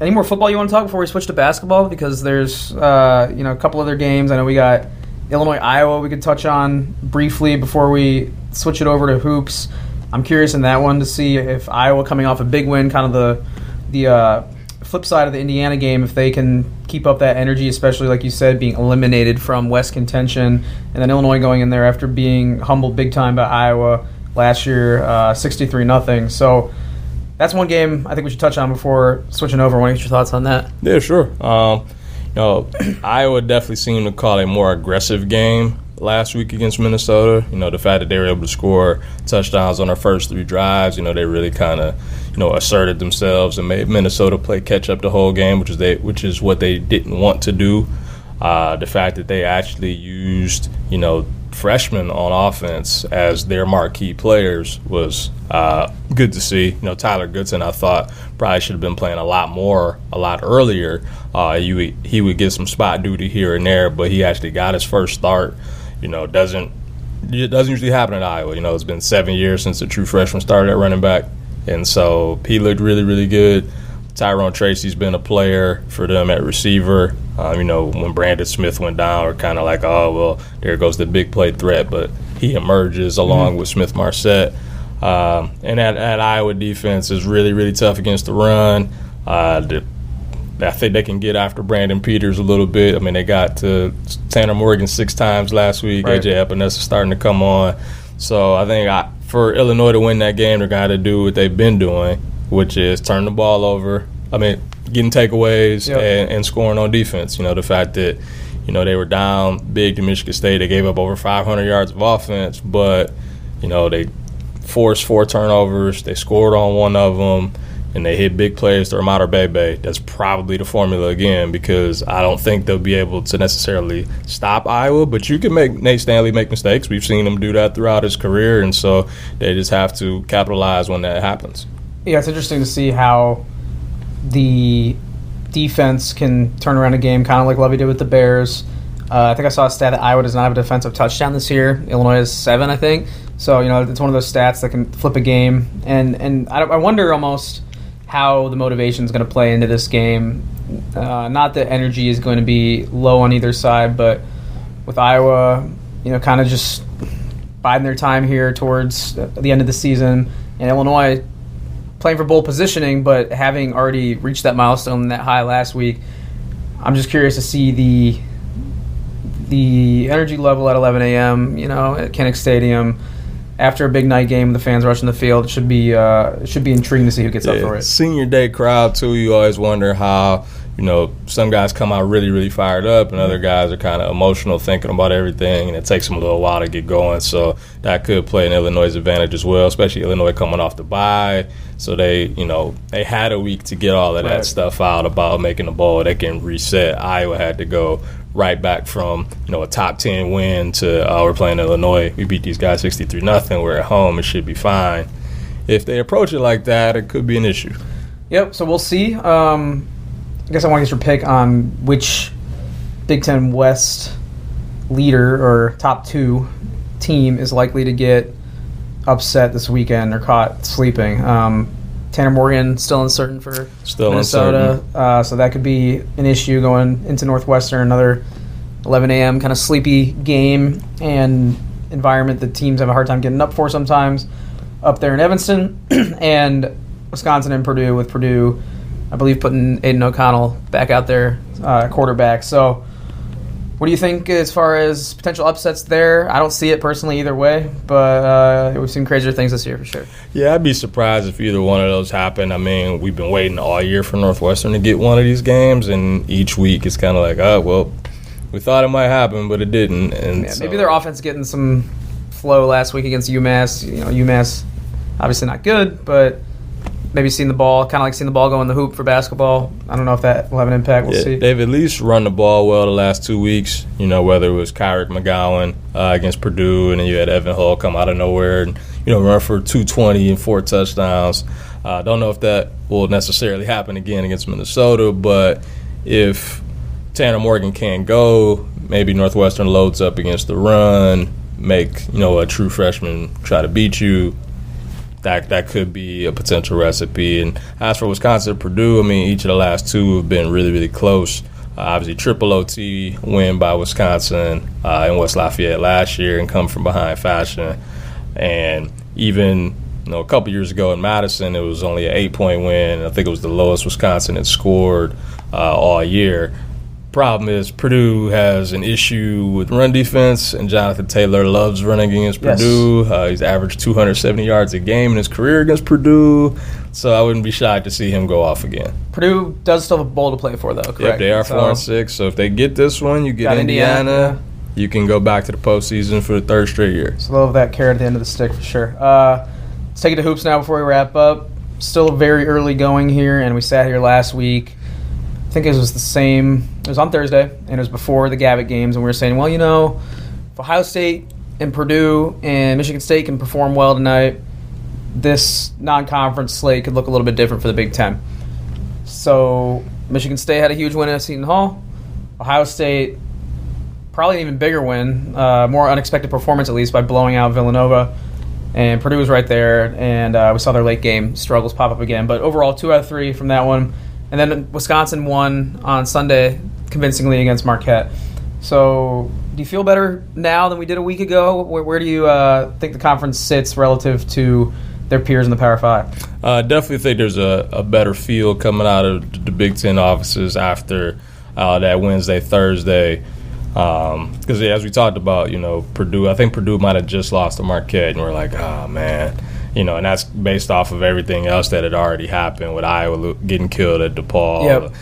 Any more football you want to talk before we switch to basketball? Because there's a couple other games. I know we got Illinois-Iowa we could touch on briefly before we switch it over to hoops. I'm curious in that one to see if Iowa, coming off a big win, kind of the flip side of the Indiana game, if they can keep up that energy, especially like you said, being eliminated from West contention, and then Illinois going in there after being humbled big time by Iowa last year, 63-0. So that's one game I think we should touch on before switching over. Want to get your thoughts on that? Yeah, sure. Iowa definitely seemed to call a more aggressive game last week against Minnesota. The fact that they were able to score touchdowns on their first 3 drives, they really kind of, asserted themselves and made Minnesota play catch up the whole game, which is what they didn't want to do. The fact that they actually used, freshmen on offense as their marquee players was good to see. Tyler Goodson, I thought, probably should have been playing a lot earlier. He would get some spot duty here and there, but he actually got his first start. It doesn't usually happen at Iowa. It's been 7 years since a true freshman started at running back, and so he looked really, really good. Tyrone Tracy's been a player for them at receiver. When Brandon Smith went down, we're kind of like, oh, well, there goes the big play threat, but he emerges along with Smith Marset. And that Iowa defense is really, really tough against the run. I think they can get after Brandon Peters a little bit. I mean, they got to Tanner Morgan 6 times last week. Right. A.J. Epinesa starting to come on. So I think for Illinois to win that game, they're going to do what they've been doing, which is turn the ball over. Getting takeaways and scoring on defense. The fact that, they were down big to Michigan State. They gave up over 500 yards of offense, but, they forced 4 turnovers. They scored on one of them, and they hit big plays to Ramada Bebe. That's probably the formula again, because I don't think they'll be able to necessarily stop Iowa, but you can make Nate Stanley make mistakes. We've seen him do that throughout his career, and so they just have to capitalize when that happens. Yeah, it's interesting to see how the defense can turn around a game, kind of like Lovie did with the Bears. I think I saw a stat that Iowa does not have a defensive touchdown this year. Illinois has 7, I think. So, it's one of those stats that can flip a game. And I wonder almost how the motivation is going to play into this game. Not that energy is going to be low on either side, but with Iowa, kind of just biding their time here towards the end of the season, and Illinois playing for bowl positioning, but having already reached that milestone, that high last week. I'm just curious to see the energy level at 11 a.m., at Kinnick Stadium. After a big night game, the fans rushing the field, it should be intriguing to see who gets up for it. Senior day crowd, too. You always wonder how, some guys come out really, really fired up, and other guys are kind of emotional, thinking about everything, and it takes them a little while to get going. So that could play in Illinois' advantage as well, especially Illinois coming off the bye. So they had a week to get all of that stuff out about making the bowl. They can reset. Iowa had to go right back from a top 10 win to we're playing Illinois. We beat these guys 63-0. We're at home. It should be fine. If they approach it like that, it could be an issue. Yep. So we'll see. I guess I want to get your pick on which Big Ten West leader or top 2 team is likely to get upset this weekend or caught sleeping. Tanner Morgan still uncertain for Minnesota, so that could be an issue going into Northwestern, another 11 a.m. kind of sleepy game and environment that teams have a hard time getting up for sometimes up there in Evanston. And Wisconsin and Purdue, with Purdue, I believe, putting Aiden O'Connell back out there, quarterback. So what do you think as far as potential upsets there? I don't see it personally either way, but we've seen crazier things this year for sure. Yeah, I'd be surprised if either one of those happened. I mean, we've been waiting all year for Northwestern to get one of these games, and each week it's kind of like, we thought it might happen, but it didn't. And maybe their offense getting some flow last week against UMass. UMass obviously not good, but maybe seeing the ball go in the hoop for basketball. I don't know if that will have an impact. We'll see. They've at least run the ball well the last 2 weeks, whether it was Kyrick McGowan against Purdue, and then you had Evan Hull come out of nowhere and, run for 220 and 4 touchdowns. Don't know if that will necessarily happen again against Minnesota, but if Tanner Morgan can't go, maybe Northwestern loads up against the run, make, a true freshman try to beat you. That could be a potential recipe. And as for Wisconsin and Purdue, each of the last 2 have been really, really close. Obviously, triple OT win by Wisconsin in West Lafayette last year and come from behind fashion. And even a couple years ago in Madison, it was only an 8-point win. I think it was the lowest Wisconsin had scored all year. Problem is Purdue has an issue with run defense, and Jonathan Taylor loves running against Purdue. He's averaged 270 yards a game in his career against Purdue, so I wouldn't be shocked to see him go off again. Purdue does still have a bowl to play for, though, correct? Yep, they are 4-6, so if they get this one, you get Indiana. You can go back to the postseason for the 3rd straight year. So they'll have that carrot at the end of the stick for sure. Let's take it to hoops now before we wrap up. Still very early going here, and we sat here last week. I think it was the same. It was on Thursday, and it was before the Gavitt games, and we were saying, if Ohio State and Purdue and Michigan State can perform well tonight, this non-conference slate could look a little bit different for the Big Ten. So Michigan State had a huge win at Seton Hall. Ohio State, probably an even bigger win, more unexpected performance at least, by blowing out Villanova. And Purdue was right there, and we saw their late game struggles pop up again. But overall, 2 out of 3 from that one. And then Wisconsin won on Sunday convincingly against Marquette. So do you feel better now than we did a week ago? Where do you think the conference sits relative to their peers in the Power 5? Definitely think there's a better feel coming out of the Big Ten offices after that Wednesday, Thursday. Because as we talked about, Purdue, I think Purdue might have just lost to Marquette, and we're like, oh, man. And that's based off of everything else that had already happened with Iowa getting killed at DePaul. Yep.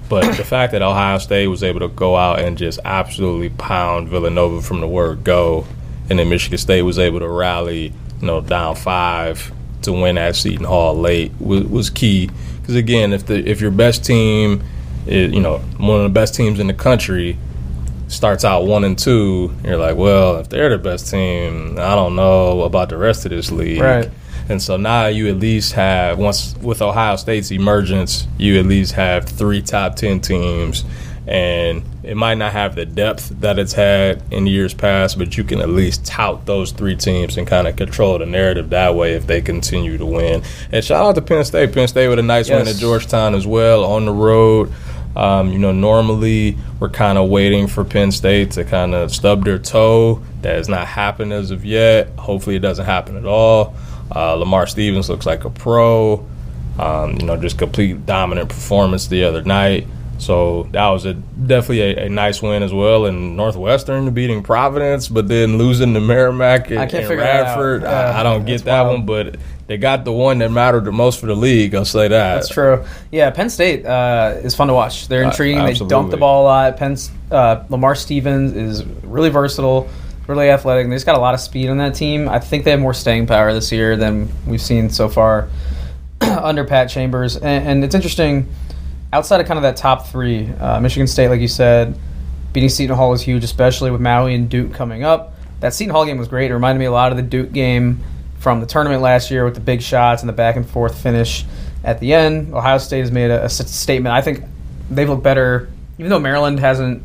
But the fact that Ohio State was able to go out and just absolutely pound Villanova from the word go, and then Michigan State was able to rally, down 5 to win at Seton Hall late was key. Because, again, if your best team is, one of the best teams in the country starts out 1-2, you're like, well, if they're the best team, I don't know about the rest of this league. Right. And so now you at least have, once with Ohio State's emergence, you at least have 3 top 10 teams. And it might not have the depth that it's had in years past, but you can at least tout those 3 teams and kind of control the narrative that way if they continue to win. And shout out to Penn State. Penn State with a nice win at Georgetown as well on the road. Normally we're kind of waiting for Penn State to kind of stub their toe. That has not happened as of yet. Hopefully it doesn't happen at all. Lamar Stevens looks like a pro. Just complete dominant performance the other night. So that was definitely a nice win as well. And Northwestern beating Providence, but then losing to Merrimack and Radford. I don't get that one, but they got the one that mattered the most for the league. I'll say that. That's true. Yeah, Penn State is fun to watch. They're intriguing. They dunk the ball a lot. Lamar Stevens is really versatile, really athletic, and they just got a lot of speed on that team. I think they have more staying power this year than we've seen so far under Pat Chambers. And it's interesting. Outside of kind of that top three, Michigan State, like you said, beating Seton Hall was huge, especially with Maui and Duke coming up. That Seton Hall game was great. It reminded me a lot of the Duke game from the tournament last year with the big shots and the back-and-forth finish at the end. Ohio State has made a statement. I think they've looked better, even though Maryland hasn't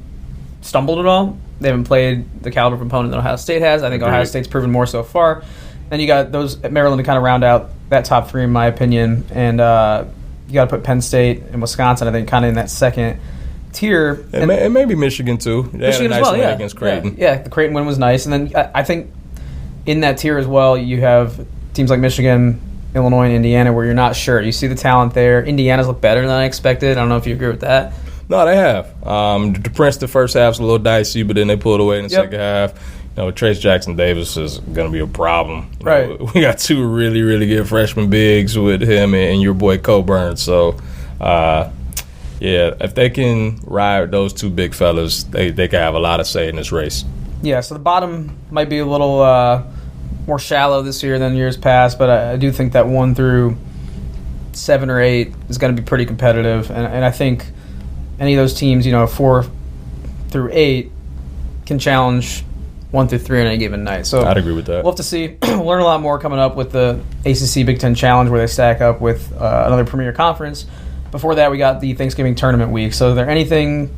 stumbled at all. They haven't played the caliber of opponent that Ohio State has. I think Ohio State's proven more so far. Then you got those at Maryland to kind of round out that top three, in my opinion. And you got to put Penn State and Wisconsin, I think, kind of in that second tier. And maybe Michigan, too. They Michigan had a nice win against Creighton. Yeah, the Creighton win was nice. And then I think in that tier as well, you have teams like Michigan, Illinois, and Indiana where you're not sure. You see the talent there. Indiana's look better than I expected. I don't know if you agree with that. No, they have. The Princeton first half's a little dicey, but then they pulled away in the second half. Trace Jackson-Davis is going to be a problem. Right. We got two really, really good freshman bigs with him and your boy Coburn. So, if they can ride those two big fellas, they can have a lot of say in this race. Yeah, so the bottom might be a little more shallow this year than years past, but I do think that 1 through 7 or 8 is going to be pretty competitive. And I think any of those teams, 4 through 8 can challenge 1 through 3 on any given night. So I'd agree with that. We'll have to see. We'll learn a lot more coming up with the ACC Big Ten Challenge where they stack up with another premier conference. Before that, we got the Thanksgiving tournament week. So is there anything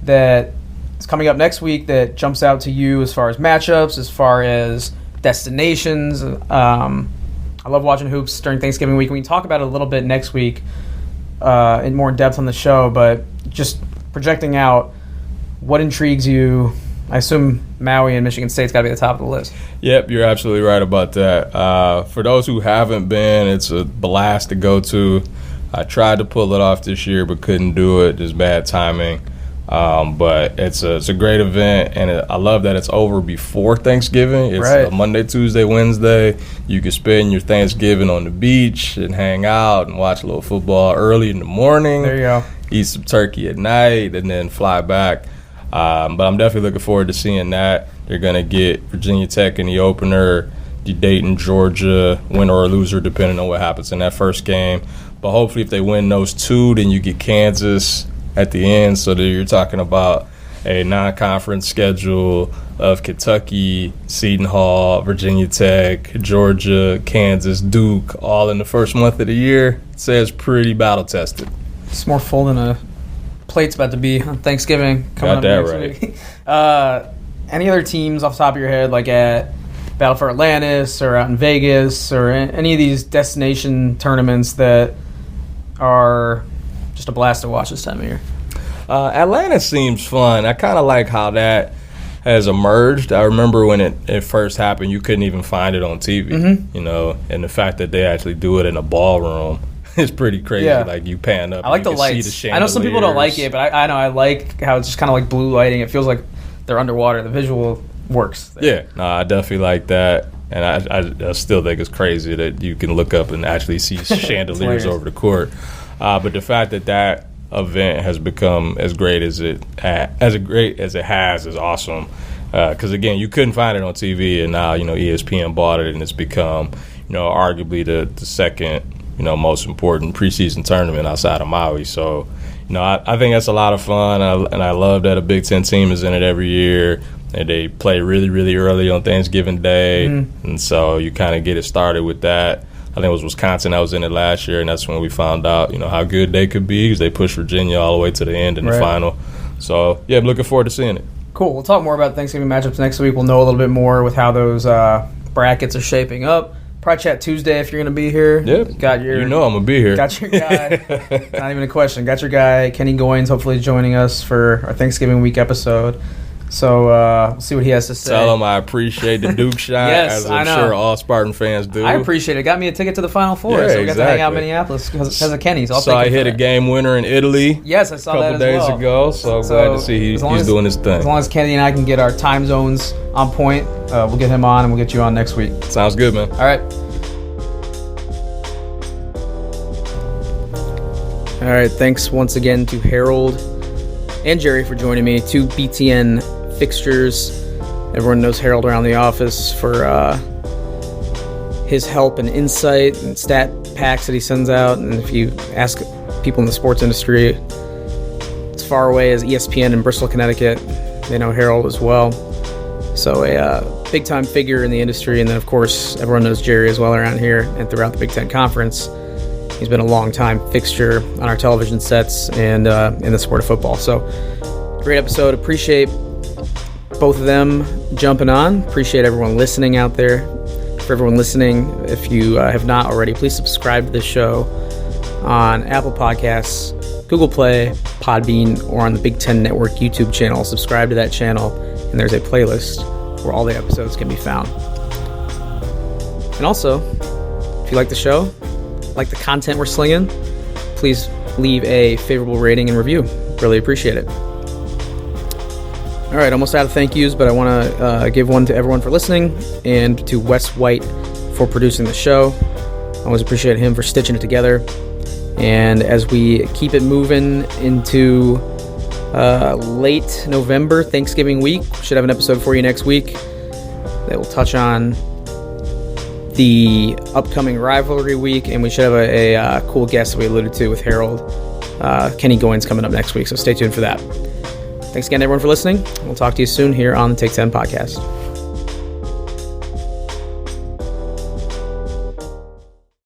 that is coming up next week that jumps out to you as far as matchups, as far as destinations? I love watching hoops during Thanksgiving week. We can talk about it a little bit next week in more depth on the show, but just projecting out what intrigues you. I assume Maui and Michigan State's got to be at the top of the list. Yep, you're absolutely right about that. For those who haven't been, it's a blast to go to. I tried to pull it off this year but couldn't do it. Just bad timing. But it's a great event, and I love that it's over before Thanksgiving. It's a Monday, Tuesday, Wednesday. You can spend your Thanksgiving on the beach and hang out and watch a little football early in the morning. There you go. Eat some turkey at night and then fly back. But I'm definitely looking forward to seeing that. They're going to get Virginia Tech in the opener, Dayton, Georgia, winner or loser, depending on what happens in that first game. But hopefully if they win those two, then you get Kansas at the end. So that you're talking about a non-conference schedule of Kentucky, Seton Hall, Virginia Tech, Georgia, Kansas, Duke, all in the first month of the year. It says pretty battle-tested. It's more full than a plate's about to be on Thanksgiving coming Got up that next right. week. Any other teams off the top of your head, like at Battle for Atlantis or out in Vegas or any of these destination tournaments that are just a blast to watch this time of year? Atlanta seems fun. I kind of like how that has emerged. I remember when it first happened, you couldn't even find it on TV, and the fact that they actually do it in a ballroom is pretty crazy. Yeah. Like you pan up. I like the lights. I know some people don't like it, but I know I like how it's just kind of like blue lighting. It feels like they're underwater. The visual works there. Yeah, no, I definitely like that. And I still think it's crazy that you can look up and actually see chandeliers over the court. But the fact that event has become as great as it has is awesome. Because again, you couldn't find it on TV, and now ESPN bought it, and it's become arguably the second most important preseason tournament outside of Maui. So I think that's a lot of fun, and I love that a Big Ten team is in it every year. And they play really, really early on Thanksgiving Day, and so you kind of get it started with that. I think it was Wisconsin that was in it last year, and that's when we found out, how good they could be because they pushed Virginia all the way to the end in the final. So, yeah, I'm looking forward to seeing it. Cool. We'll talk more about Thanksgiving matchups next week. We'll know a little bit more with how those brackets are shaping up. Probably chat Tuesday if you're going to be here. Yep. I'm going to be here. Got your guy. Not even a question. Got your guy, Kenny Goins, hopefully joining us for our Thanksgiving week episode. So we'll see what he has to say. Tell him I appreciate the Duke shot, Yes, as I'm sure all Spartan fans do. I appreciate it. Got me a ticket to the Final Four, Yeah, so we got to hang out in exactly. Minneapolis because of Kenny. So I'll Saw take he hit a game winner in Italy. Yes, I saw a that couple as days well. ago, so glad to see he's doing his thing. As long as Kenny and I can get our time zones on point, we'll get him on and we'll get you on next week. Sounds good, man. All right. All right, thanks once again to Harold and Gerry for joining me. 2 BTN fixtures. Everyone knows Harold around the office for his help and insight and stat packs that he sends out. And if you ask people in the sports industry, as far away as ESPN in Bristol, Connecticut, they know Harold as well. So a big-time figure in the industry. And then, of course, everyone knows Gerry as well around here and throughout the Big Ten Conference. He's been a long-time fixture on our television sets and in the sport of football. So, great episode. Appreciate both of them jumping on. Appreciate everyone listening out there. For everyone listening, if you have not already, please subscribe to this show on Apple Podcasts, Google Play, Podbean, or on the Big Ten Network YouTube channel. Subscribe to that channel, and there's a playlist where all the episodes can be found. And also, if you like the show, like the content we're slinging, please leave a favorable rating and review. Really appreciate it. All right, almost out of thank yous, but I want to give one to everyone for listening and to Wes White for producing the show. I always appreciate him for stitching it together. And as we keep it moving into late November, Thanksgiving week, we should have an episode for you next week that will touch on the upcoming rivalry week, and we should have a cool guest that we alluded to with Harold. Kenny Goins coming up next week, so stay tuned for that. Thanks again, everyone, for listening. We'll talk to you soon here on the Take 10 podcast.